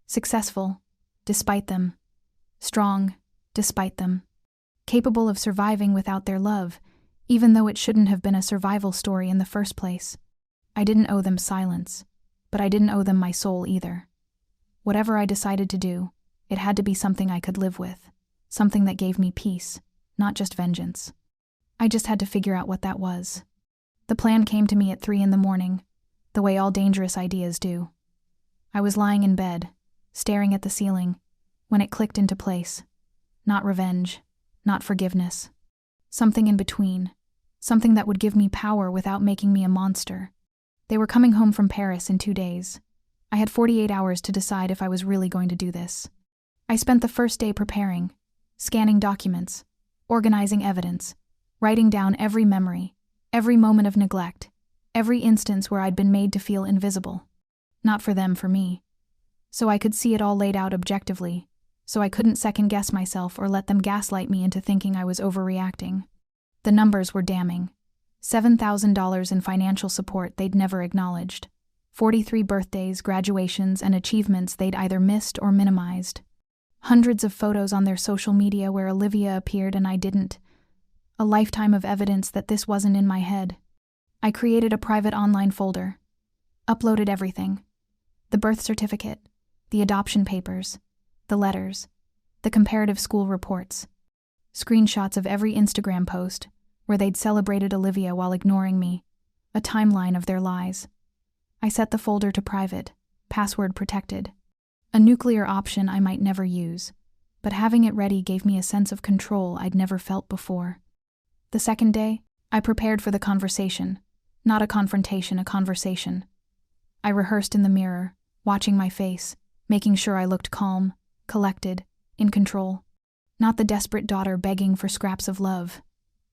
successful, despite them, strong, despite them, capable of surviving without their love, even though it shouldn't have been a survival story in the first place. I didn't owe them silence, but I didn't owe them my soul either. Whatever I decided to do, it had to be something I could live with, something that gave me peace, not just vengeance. I just had to figure out what that was. The plan came to me at 3 a.m, the way all dangerous ideas do. I was lying in bed, staring at the ceiling, when it clicked into place. Not revenge, not forgiveness. Something in between. Something that would give me power without making me a monster. They were coming home from Paris in 2 days. I had 48 hours to decide if I was really going to do this. I spent the first day preparing, scanning documents, organizing evidence, writing down every memory, every moment of neglect, Every instance where I'd been made to feel invisible. Not for them, for me. So I could see it all laid out objectively, so I couldn't second-guess myself or let them gaslight me into thinking I was overreacting. The numbers were damning. $7,000 in financial support they'd never acknowledged. 43 birthdays, graduations, and achievements they'd either missed or minimized. Hundreds of photos on their social media where Olivia appeared and I didn't. A lifetime of evidence that this wasn't in my head. I created a private online folder. Uploaded everything. The birth certificate, the adoption papers, the letters, the comparative school reports. Screenshots of every Instagram post where they'd celebrated Olivia while ignoring me. A timeline of their lies. I set the folder to private, password protected. A nuclear option I might never use, but having it ready gave me a sense of control I'd never felt before. The second day, I prepared for the conversation. Not a confrontation, a conversation. I rehearsed in the mirror, watching my face, making sure I looked calm, collected, in control. Not the desperate daughter begging for scraps of love.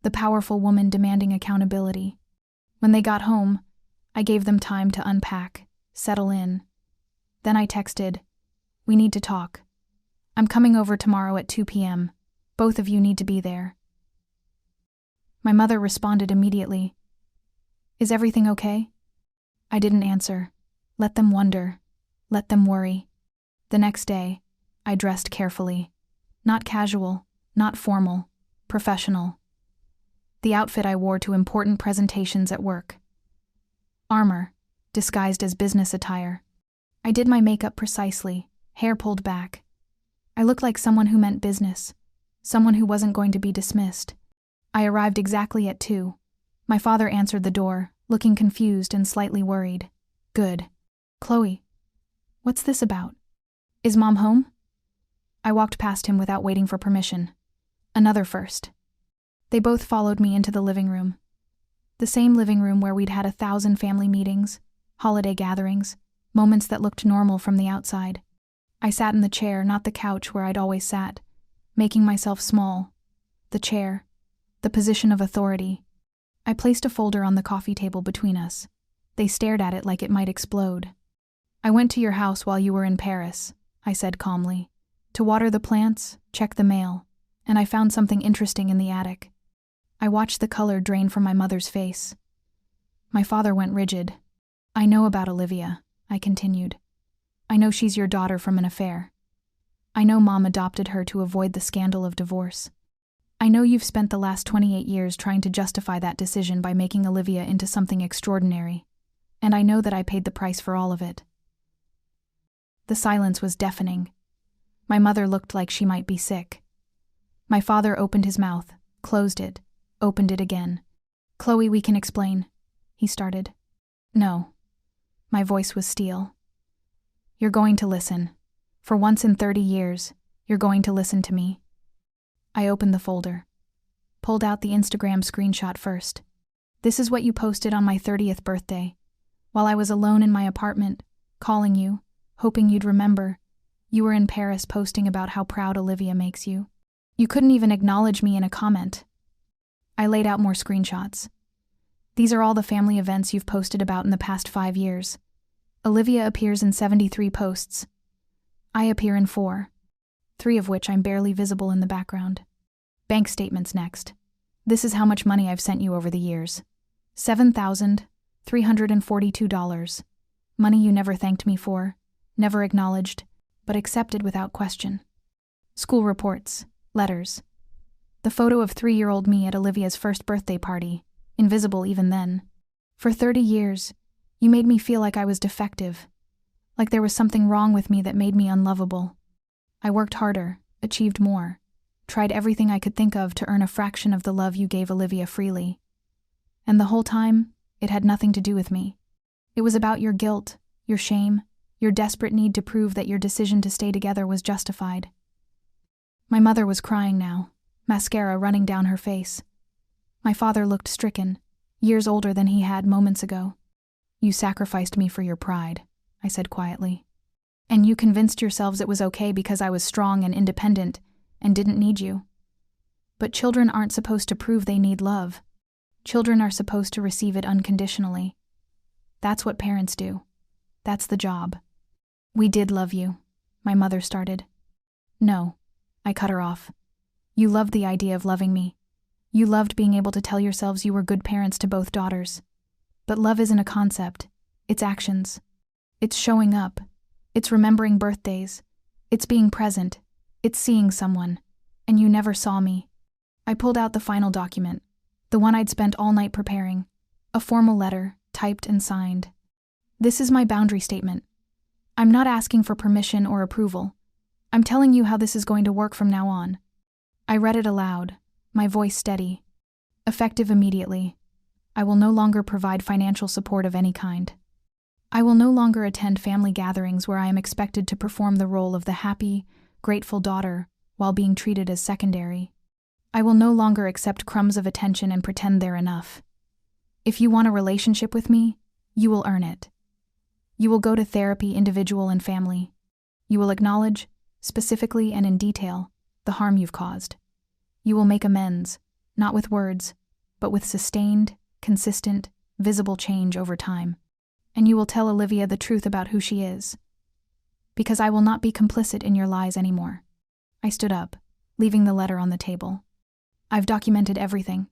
The powerful woman demanding accountability. When they got home, I gave them time to unpack, settle in. Then I texted, "We need to talk. I'm coming over tomorrow at 2 p.m. Both of you need to be there." My mother responded immediately. "Is everything okay?" I didn't answer. Let them wonder. Let them worry. The next day, I dressed carefully. Not casual, not formal, professional. The outfit I wore to important presentations at work. Armor, disguised as business attire. I did my makeup precisely, hair pulled back. I looked like someone who meant business, someone who wasn't going to be dismissed. I arrived exactly at 2. My father answered the door, looking confused and slightly worried. "Good. Chloe, what's this about? Is Mom home?" I walked past him without waiting for permission. Another first. They both followed me into the living room. The same living room where we'd had 1,000 family meetings, holiday gatherings, moments that looked normal from the outside. I sat in the chair, not the couch where I'd always sat, making myself small. The chair, the position of authority. I placed a folder on the coffee table between us. They stared at it like it might explode. "I went to your house while you were in Paris," I said calmly, "to water the plants, check the mail, and I found something interesting in the attic." I watched the color drain from my mother's face. My father went rigid. "I know about Olivia," I continued. "I know she's your daughter from an affair. I know Mom adopted her to avoid the scandal of divorce. I know you've spent the last 28 years trying to justify that decision by making Olivia into something extraordinary. And I know that I paid the price for all of it." The silence was deafening. My mother looked like she might be sick. My father opened his mouth, closed it, opened it again. "Chloe, we can explain," he started. "No." My voice was steel. "You're going to listen. For once in 30 years, you're going to listen to me." I opened the folder. Pulled out the Instagram screenshot first. "This is what you posted on my 30th birthday. While I was alone in my apartment, calling you, hoping you'd remember. You were in Paris posting about how proud Olivia makes you. You couldn't even acknowledge me in a comment." I laid out more screenshots. "These are all the family events you've posted about in the past 5 years. Olivia appears in 73 posts. I appear in 4, 3 of which I'm barely visible in the background. Bank statements next. This is how much money I've sent you over the years. $7,342. Money you never thanked me for, never acknowledged, but accepted without question. School reports, letters. The photo of 3-year-old me at Olivia's first birthday party, invisible even then. For 30 years, you made me feel like I was defective, like there was something wrong with me that made me unlovable. I worked harder, achieved more, tried everything I could think of to earn a fraction of the love you gave Olivia freely. And the whole time, it had nothing to do with me. It was about your guilt, your shame, your desperate need to prove that your decision to stay together was justified." My mother was crying now, mascara running down her face. My father looked stricken, years older than he had moments ago. "You sacrificed me for your pride," I said quietly. "And you convinced yourselves it was okay because I was strong and independent and didn't need you. But children aren't supposed to prove they need love. Children are supposed to receive it unconditionally. That's what parents do. That's the job. We did love you, my mother started. No, I cut her off. You loved the idea of loving me. You loved being able to tell yourselves you were good parents to both daughters. But love isn't a concept. It's actions. It's showing up. It's remembering birthdays. It's being present. It's seeing someone. And you never saw me. I pulled out the final document, the one I'd spent all night preparing, a formal letter, typed and signed. This is my boundary statement. I'm not asking for permission or approval. I'm telling you how this is going to work from now on. I read it aloud, my voice steady. Effective immediately. I will no longer provide financial support of any kind. I will no longer attend family gatherings where I am expected to perform the role of the happy, grateful daughter while being treated as secondary. I will no longer accept crumbs of attention and pretend they're enough. If you want a relationship with me, you will earn it. You will go to therapy, individual and family. You will acknowledge, specifically and in detail, the harm you've caused. You will make amends, not with words, but with sustained, consistent, visible change over time. And you will tell Olivia the truth about who she is. Because I will not be complicit in your lies anymore. I stood up, leaving the letter on the table. I've documented everything.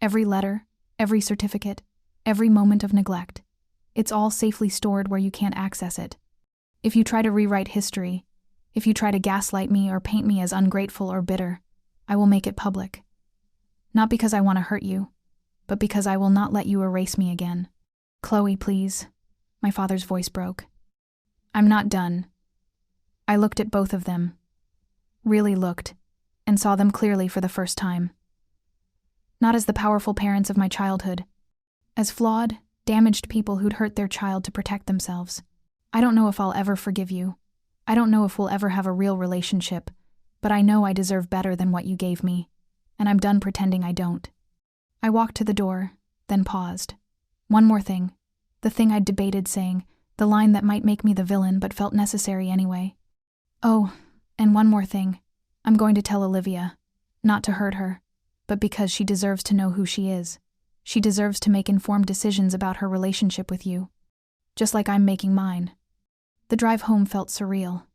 Every letter, every certificate, every moment of neglect. It's all safely stored where you can't access it. If you try to rewrite history, if you try to gaslight me or paint me as ungrateful or bitter, I will make it public. Not because I want to hurt you, but because I will not let you erase me again. Chloe, please. My father's voice broke. I'm not done. I looked at both of them. Really looked, and saw them clearly for the first time. Not as the powerful parents of my childhood. As flawed, damaged people who'd hurt their child to protect themselves. I don't know if I'll ever forgive you. I don't know if we'll ever have a real relationship, but I know I deserve better than what you gave me, and I'm done pretending I don't. I walked to the door, then paused. One more thing. The thing I'd debated saying, the line that might make me the villain but felt necessary anyway. Oh, and one more thing. I'm going to tell Olivia. Not to hurt her, but because she deserves to know who she is. She deserves to make informed decisions about her relationship with you. Just like I'm making mine. The drive home felt surreal.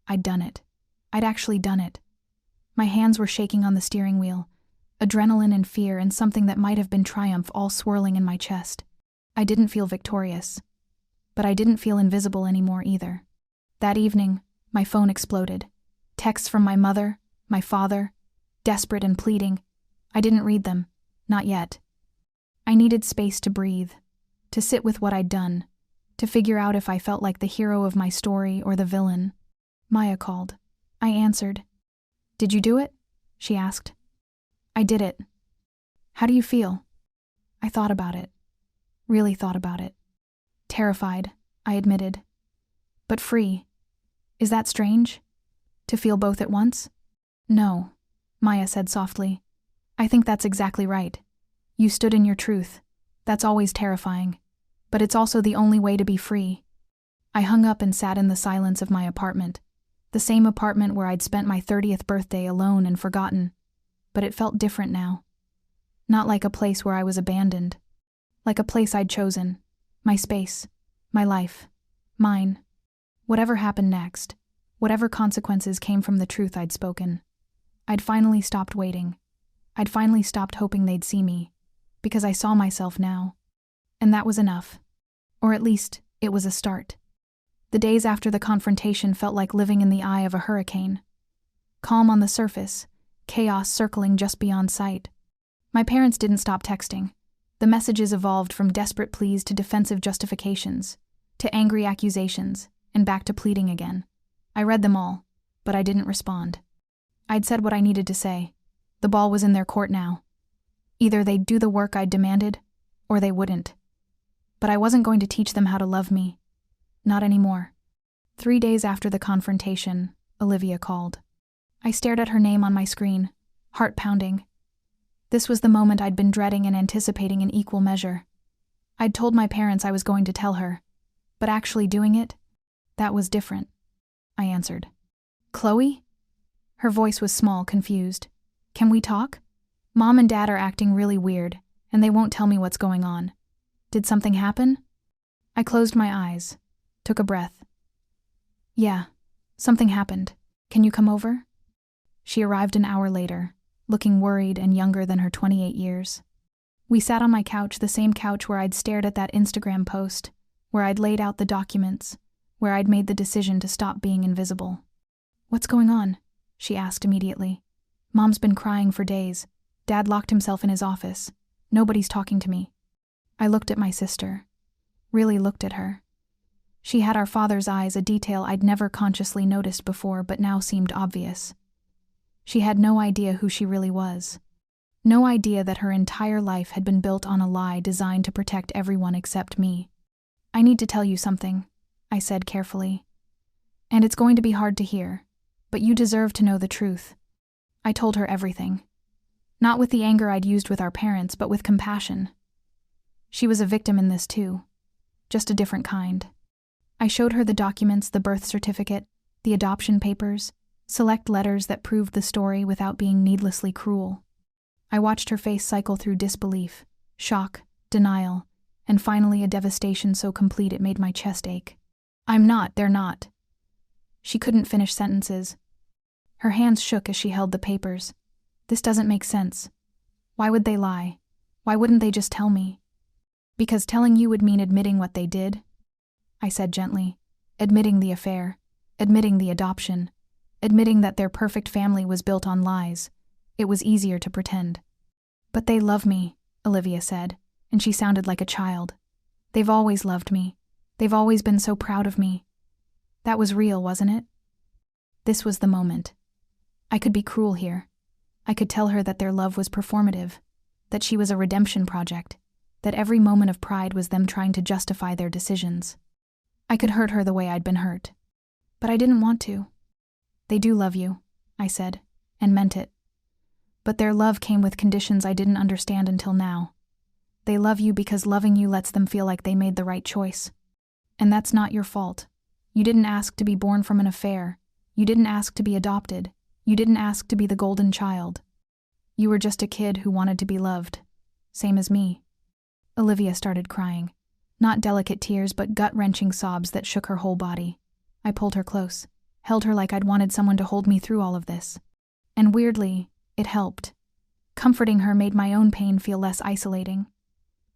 I'd done it. I'd actually done it. My hands were shaking on the steering wheel. Adrenaline and fear and something that might have been triumph all swirling in my chest. I didn't feel victorious. But I didn't feel invisible anymore either. That evening, my phone exploded. Texts from my mother, my father, desperate and pleading. I didn't read them. Not yet. I needed space to breathe, to sit with what I'd done, to figure out if I felt like the hero of my story or the villain. Maya called. I answered. Did you do it? She asked. I did it. How do you feel? I thought about it. Really thought about it. Terrified, I admitted. But free. Is that strange? To feel both at once? No, Maya said softly. I think that's exactly right. You stood in your truth. That's always terrifying. But it's also the only way to be free. I hung up and sat in the silence of my apartment. The same apartment where I'd spent my 30th birthday alone and forgotten. But it felt different now. Not like a place where I was abandoned. Like a place I'd chosen. My space. My life. Mine. Whatever happened next. Whatever consequences came from the truth I'd spoken. I'd finally stopped waiting. I'd finally stopped hoping they'd see me. Because I saw myself now. And that was enough. Or at least, it was a start. The days after the confrontation felt like living in the eye of a hurricane. Calm on the surface, chaos circling just beyond sight. My parents didn't stop texting. The messages evolved from desperate pleas to defensive justifications, to angry accusations, and back to pleading again. I read them all, but I didn't respond. I'd said what I needed to say. The ball was in their court now. Either they'd do the work I'd demanded, or they wouldn't. But I wasn't going to teach them how to love me. Not anymore. 3 days after the confrontation, Olivia called. I stared at her name on my screen, heart pounding. This was the moment I'd been dreading and anticipating in equal measure. I'd told my parents I was going to tell her, but actually doing it, that was different. I answered. Chloe? Her voice was small, confused. Can we talk? Mom and Dad are acting really weird, and they won't tell me what's going on. Did something happen? I closed my eyes, took a breath. Yeah, something happened. Can you come over? She arrived an hour later, looking worried and younger than her 28 years. We sat on my couch, the same couch where I'd stared at that Instagram post, where I'd laid out the documents, where I'd made the decision to stop being invisible. What's going on? She asked immediately. Mom's been crying for days. Dad locked himself in his office. Nobody's talking to me. I looked at my sister. Really looked at her. She had our father's eyes, a detail I'd never consciously noticed before but now seemed obvious. She had no idea who she really was. No idea that her entire life had been built on a lie designed to protect everyone except me. I need to tell you something, I said carefully. And it's going to be hard to hear, but you deserve to know the truth. I told her everything. Not with the anger I'd used with our parents, but with compassion. She was a victim in this too, just a different kind. I showed her the documents, the birth certificate, the adoption papers, select letters that proved the story without being needlessly cruel. I watched her face cycle through disbelief, shock, denial, and finally a devastation so complete it made my chest ache. They're not. She couldn't finish sentences. Her hands shook as she held the papers. This doesn't make sense. Why would they lie? Why wouldn't they just tell me? Because telling you would mean admitting what they did? I said gently. Admitting the affair. Admitting the adoption. Admitting that their perfect family was built on lies. It was easier to pretend. But they love me, Olivia said, and she sounded like a child. They've always loved me. They've always been so proud of me. That was real, wasn't it? This was the moment. I could be cruel here. I could tell her that their love was performative, that she was a redemption project, that every moment of pride was them trying to justify their decisions. I could hurt her the way I'd been hurt. But I didn't want to. They do love you, I said, and meant it. But their love came with conditions I didn't understand until now. They love you because loving you lets them feel like they made the right choice. And that's not your fault. You didn't ask to be born from an affair. You didn't ask to be adopted. You didn't ask to be the golden child. You were just a kid who wanted to be loved. Same as me. Olivia started crying. Not delicate tears, but gut-wrenching sobs that shook her whole body. I pulled her close, held her like I'd wanted someone to hold me through all of this. And weirdly, it helped. Comforting her made my own pain feel less isolating.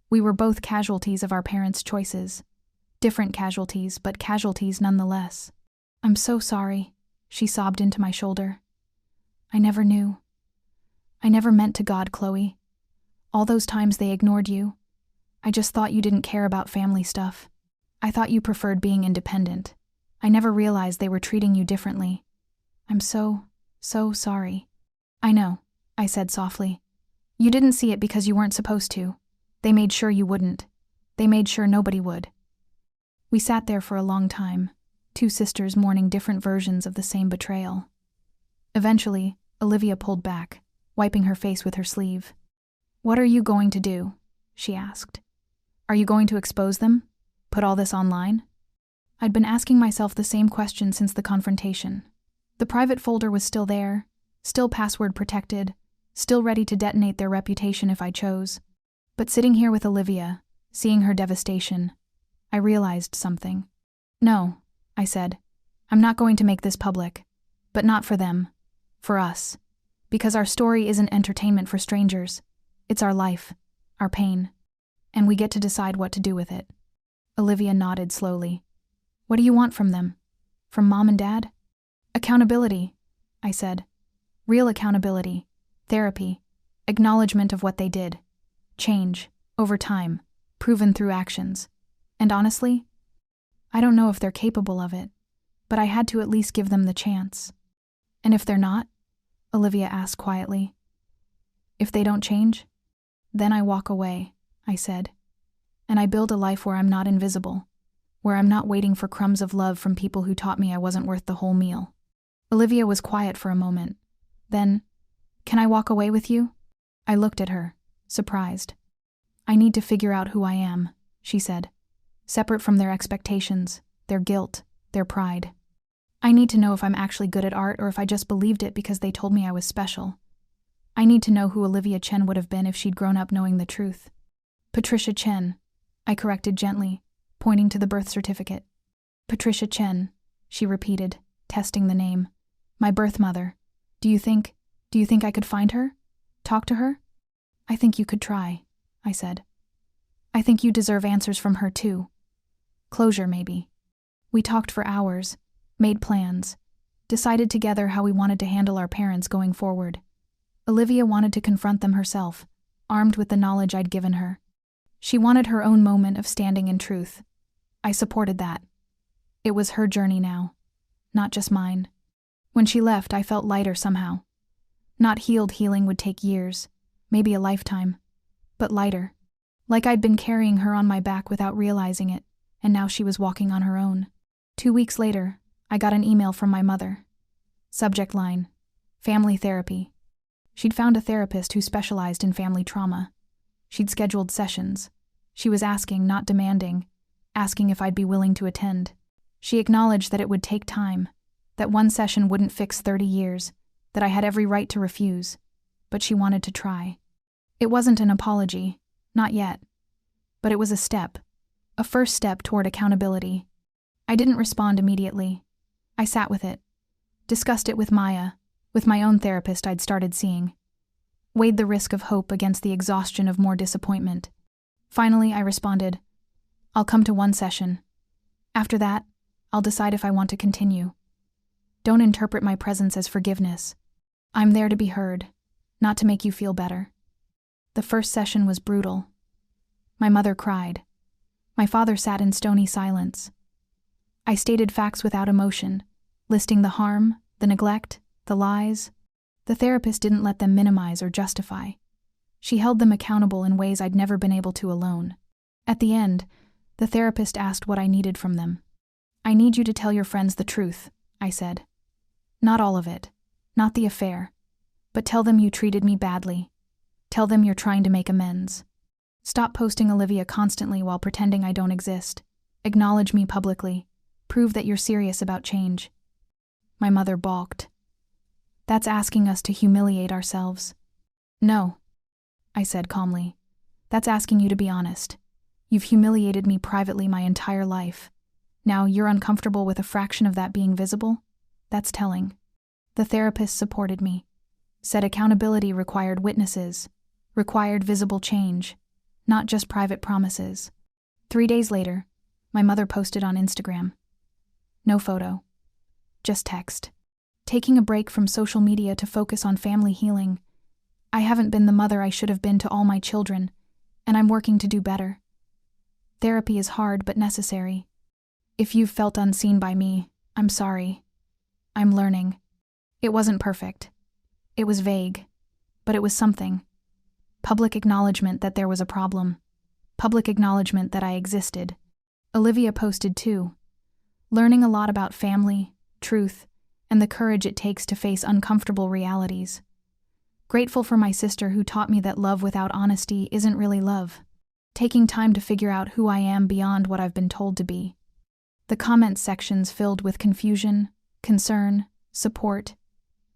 We were both casualties of our parents' choices. Different casualties, but casualties nonetheless. I'm so sorry, she sobbed into my shoulder. I never knew. I never meant to God, Chloe. All those times they ignored you. I just thought you didn't care about family stuff. I thought you preferred being independent. I never realized they were treating you differently. I'm so sorry. I know, I said softly. You didn't see it because you weren't supposed to. They made sure you wouldn't. They made sure nobody would. We sat there for a long time, two sisters mourning different versions of the same betrayal. Eventually, Olivia pulled back, wiping her face with her sleeve. What are you going to do? She asked. Are you going to expose them? Put all this online? I'd been asking myself the same question since the confrontation. The private folder was still there, still password protected, still ready to detonate their reputation if I chose. But sitting here with Olivia, seeing her devastation, I realized something. No, I said. I'm not going to make this public. But not for them. For us. Because our story isn't entertainment for strangers. It's our life. Our pain. And we get to decide what to do with it. Olivia nodded slowly. What do you want from them? From Mom and Dad? Accountability, I said. Real accountability. Therapy. Acknowledgement of what they did. Change. Over time. Proven through actions. And honestly, I don't know if they're capable of it, but I had to at least give them the chance. And if they're not? Olivia asked quietly. If they don't change? Then I walk away, I said. And I build a life where I'm not invisible, where I'm not waiting for crumbs of love from people who taught me I wasn't worth the whole meal. Olivia was quiet for a moment. Then, can I walk away with you? I looked at her, surprised. I need to figure out who I am, she said. Separate from their expectations, their guilt, their pride. I need to know if I'm actually good at art or if I just believed it because they told me I was special. I need to know who Olivia Chen would have been if she'd grown up knowing the truth. Patricia Chen, I corrected gently. pointing to the birth certificate. Patricia Chen, she repeated, testing the name. My birth mother. Do you think I could find her? Talk to her? I think you could try, I said. I think you deserve answers from her too. Closure, maybe. We talked for hours, made plans, decided together how we wanted to handle our parents going forward. Olivia wanted to confront them herself, armed with the knowledge I'd given her. She wanted her own moment of standing in truth. I supported that. It was her journey now, not just mine. When she left, I felt lighter somehow. Not healed healing would take years, maybe a lifetime, but lighter. Like I'd been carrying her on my back without realizing it, and now she was walking on her own. 2 weeks later, I got an email from my mother. Subject line: family therapy. She'd found a therapist who specialized in family trauma. She'd scheduled sessions. She was asking, not demanding, asking if I'd be willing to attend. She acknowledged that it would take time, that one session wouldn't fix 30 years, that I had every right to refuse, but she wanted to try. It wasn't an apology, not yet, but it was a step, a first step toward accountability. I didn't respond immediately. I sat with it, discussed it with Maya, with my own therapist I'd started seeing, weighed the risk of hope against the exhaustion of more disappointment. Finally, I responded, I'll come to one session. After that, I'll decide if I want to continue. Don't interpret my presence as forgiveness. I'm there to be heard, not to make you feel better. The first session was brutal. My mother cried. My father sat in stony silence. I stated facts without emotion, listing the harm, the neglect, the lies. The therapist didn't let them minimize or justify. She held them accountable in ways I'd never been able to alone. At the end, the therapist asked what I needed from them. I need you to tell your friends the truth, I said. Not all of it, not the affair, but tell them you treated me badly. Tell them you're trying to make amends. Stop posting Olivia constantly while pretending I don't exist. Acknowledge me publicly. Prove that you're serious about change. My mother balked. That's asking us to humiliate ourselves. No, I said calmly. That's asking you to be honest. You've humiliated me privately my entire life. Now you're uncomfortable with a fraction of that being visible? That's telling. The therapist supported me. Said accountability required witnesses, required visible change, not just private promises. 3 days later, my mother posted on Instagram. No photo, just text. Taking a break from social media to focus on family healing. I haven't been the mother I should have been to all my children, and I'm working to do better. Therapy is hard but necessary. If you've felt unseen by me, I'm sorry. I'm learning. It wasn't perfect. It was vague, but it was something. Public acknowledgement that there was a problem. Public acknowledgement that I existed. Olivia posted too. Learning a lot about family, truth, and the courage it takes to face uncomfortable realities. Grateful for my sister who taught me that love without honesty isn't really love. Taking time to figure out who I am beyond what I've been told to be. The comment sections filled with confusion, concern, support.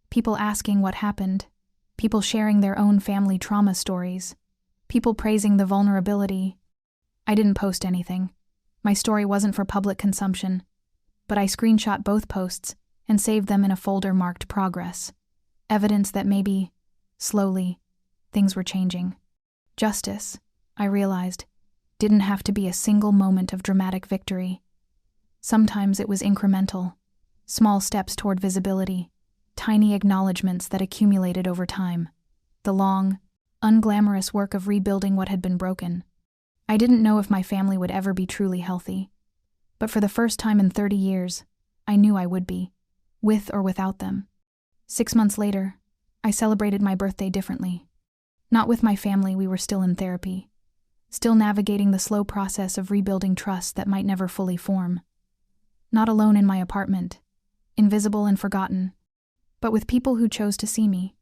People asking what happened. People sharing their own family trauma stories. People praising the vulnerability. I didn't post anything. My story wasn't for public consumption. But I screenshot both posts and saved them in a folder marked progress. Evidence that maybe, slowly, things were changing. Justice, I realized, didn't have to be a single moment of dramatic victory. Sometimes it was incremental, small steps toward visibility, tiny acknowledgments that accumulated over time. The long, unglamorous work of rebuilding what had been broken. I didn't know if my family would ever be truly healthy. But for the first time in 30 years, I knew I would be, with or without them. 6 months later, I celebrated my birthday differently. Not with my family, we were still in therapy. Still navigating the slow process of rebuilding trust that might never fully form. Not alone in my apartment, invisible and forgotten, but with people who chose to see me.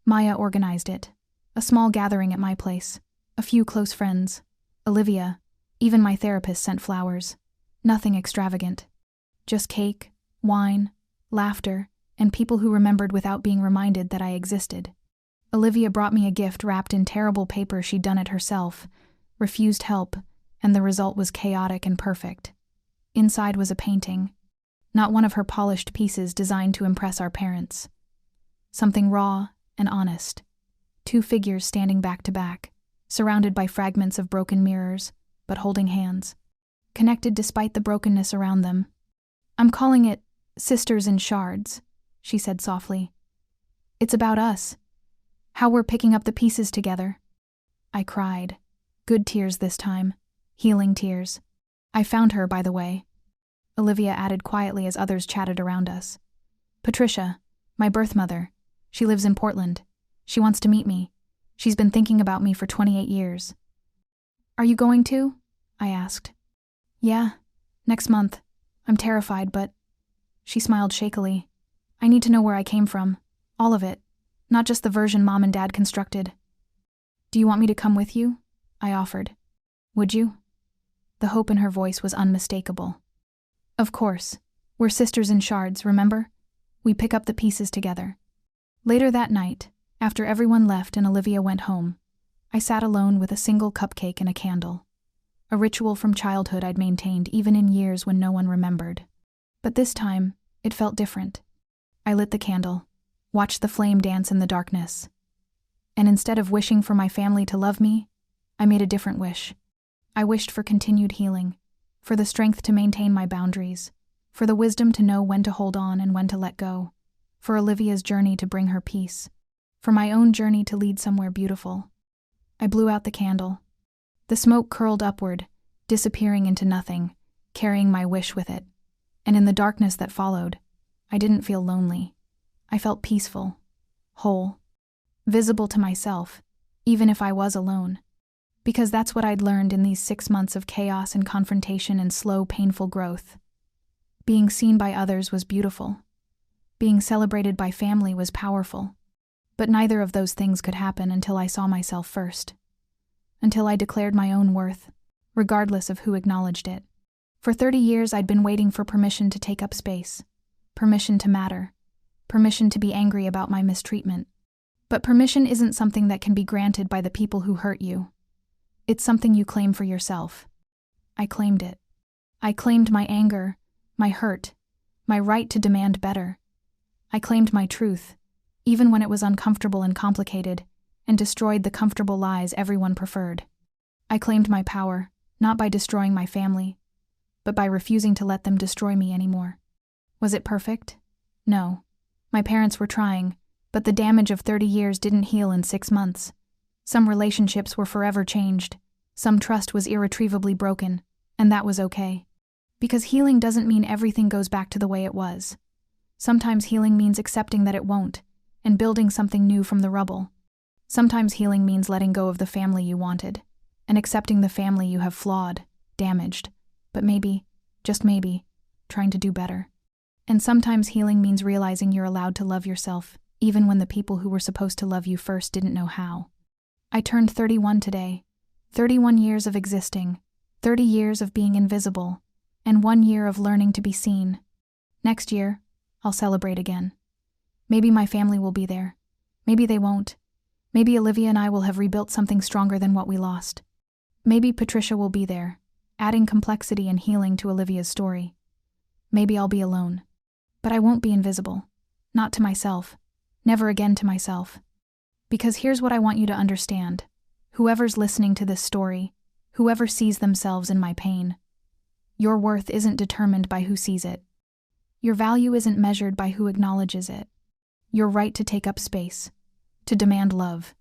Maya organized it, a small gathering at my place, a few close friends, Olivia, even my therapist sent flowers. Nothing extravagant. Just cake, wine, laughter, and people who remembered without being reminded that I existed. Olivia brought me a gift wrapped in terrible paper she'd done it herself, refused help, and the result was chaotic and perfect. Inside was a painting, not one of her polished pieces designed to impress our parents. Something raw and honest. Two figures standing back to back, surrounded by fragments of broken mirrors, but holding hands. Connected despite the brokenness around them. "I'm calling it Sisters in Shards," she said softly. "It's about us. How we're picking up the pieces together." I cried. Good tears this time. Healing tears. "I found her, by the way," Olivia added quietly as others chatted around us. "Patricia, my birth mother. She lives in Portland. She wants to meet me. She's been thinking about me for 28 years. "Are you going to?" I asked. "Yeah, next month. I'm terrified, but..." She smiled shakily. "I need to know where I came from. All of it. Not just the version Mom and Dad constructed." "Do you want me to come with you?" I offered. "Would you?" The hope in her voice was unmistakable. "Of course. We're sisters in shards, remember? We pick up the pieces together." Later that night, after everyone left and Olivia went home, I sat alone with a single cupcake and a candle. A ritual from childhood I'd maintained even in years when no one remembered. But this time, it felt different. I lit the candle, watched the flame dance in the darkness. And instead of wishing for my family to love me, I made a different wish. I wished for continued healing, for the strength to maintain my boundaries, for the wisdom to know when to hold on and when to let go, for Olivia's journey to bring her peace, for my own journey to lead somewhere beautiful. I blew out the candle. The smoke curled upward, disappearing into nothing, carrying my wish with it. And in the darkness that followed, I didn't feel lonely. I felt peaceful, whole, visible to myself, even if I was alone. Because that's what I'd learned in these 6 months of chaos and confrontation and slow, painful growth. Being seen by others was beautiful. Being celebrated by family was powerful. But neither of those things could happen until I saw myself first. Until I declared my own worth, regardless of who acknowledged it. For 30 years I'd been waiting for permission to take up space. Permission to matter. Permission to be angry about my mistreatment. But permission isn't something that can be granted by the people who hurt you. It's something you claim for yourself. I claimed it. I claimed my anger, my hurt, my right to demand better. I claimed my truth, even when it was uncomfortable and complicated, and destroyed the comfortable lies everyone preferred. I claimed my power, not by destroying my family, but by refusing to let them destroy me anymore. Was it perfect? No. My parents were trying, but the damage of 30 years didn't heal in 6 months. Some relationships were forever changed. Some trust was irretrievably broken, and that was okay. Because healing doesn't mean everything goes back to the way it was. Sometimes healing means accepting that it won't, and building something new from the rubble. Sometimes healing means letting go of the family you wanted, and accepting the family you have flawed, damaged, but maybe, just maybe, trying to do better. And sometimes healing means realizing you're allowed to love yourself, even when the people who were supposed to love you first didn't know how. I turned 31 today. 31 years of existing, 30 years of being invisible, and 1 year of learning to be seen. Next year, I'll celebrate again. Maybe my family will be there. Maybe they won't. Maybe Olivia and I will have rebuilt something stronger than what we lost. Maybe Patricia will be there, adding complexity and healing to Olivia's story. Maybe I'll be alone. But I won't be invisible. Not to myself. Never again to myself. Because here's what I want you to understand. Whoever's listening to this story, whoever sees themselves in my pain, your worth isn't determined by who sees it. Your value isn't measured by who acknowledges it. Your right to take up space, to demand love,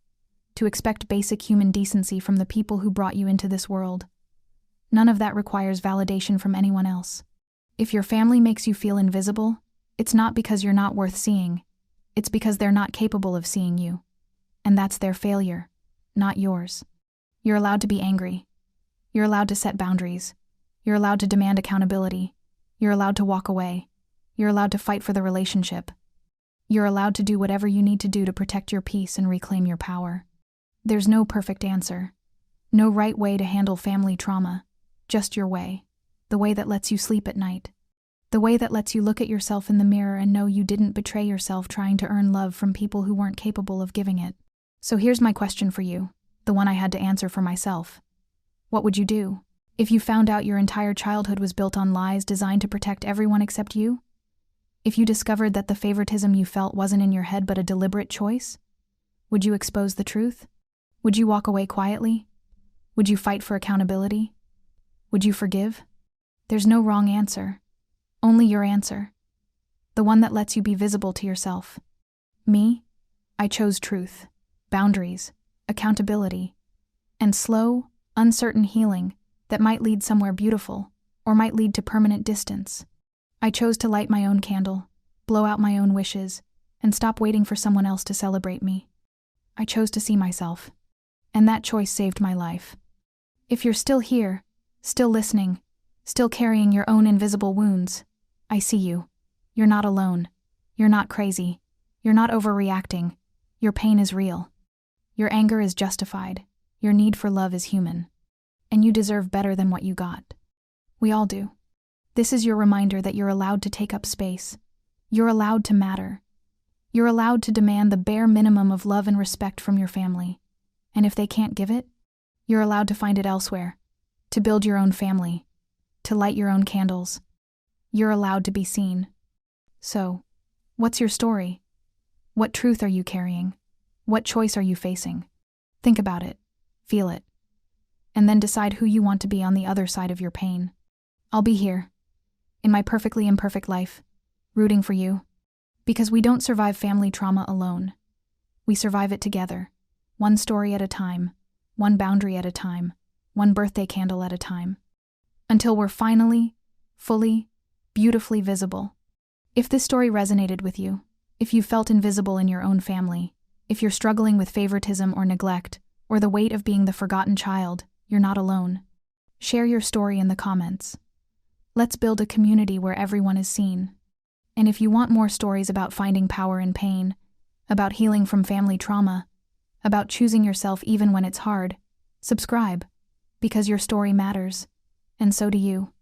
to expect basic human decency from the people who brought you into this world. None of that requires validation from anyone else. If your family makes you feel invisible, it's not because you're not worth seeing. It's because they're not capable of seeing you. And that's their failure, not yours. You're allowed to be angry. You're allowed to set boundaries. You're allowed to demand accountability. You're allowed to walk away. You're allowed to fight for the relationship. You're allowed to do whatever you need to do to protect your peace and reclaim your power. There's no perfect answer. No right way to handle family trauma. Just your way. The way that lets you sleep at night. The way that lets you look at yourself in the mirror and know you didn't betray yourself trying to earn love from people who weren't capable of giving it. So here's my question for you, the one I had to answer for myself. What would you do? If you found out your entire childhood was built on lies designed to protect everyone except you? If you discovered that the favoritism you felt wasn't in your head but a deliberate choice? Would you expose the truth? Would you walk away quietly? Would you fight for accountability? Would you forgive? There's no wrong answer. Only your answer. The one that lets you be visible to yourself. Me? I chose truth, boundaries, accountability, and slow, uncertain healing that might lead somewhere beautiful or might lead to permanent distance. I chose to light my own candle, blow out my own wishes, and stop waiting for someone else to celebrate me. I chose to see myself, and that choice saved my life. If you're still here, still listening, still carrying your own invisible wounds, I see you. You're not alone. You're not crazy. You're not overreacting. Your pain is real. Your anger is justified. Your need for love is human. And you deserve better than what you got. We all do. This is your reminder that you're allowed to take up space. You're allowed to matter. You're allowed to demand the bare minimum of love and respect from your family. And if they can't give it, you're allowed to find it elsewhere, to build your own family, to light your own candles. You're allowed to be seen. So, what's your story? What truth are you carrying? What choice are you facing? Think about it, feel it, and then decide who you want to be on the other side of your pain. I'll be here, in my perfectly imperfect life, rooting for you, because we don't survive family trauma alone. We survive it together, one story at a time, one boundary at a time, one birthday candle at a time, until we're finally, fully, beautifully visible. If this story resonated with you, if you felt invisible in your own family, if you're struggling with favoritism or neglect, or the weight of being the forgotten child, you're not alone. Share your story in the comments. Let's build a community where everyone is seen. And if you want more stories about finding power in pain, about healing from family trauma, about choosing yourself even when it's hard, subscribe, because your story matters, and so do you.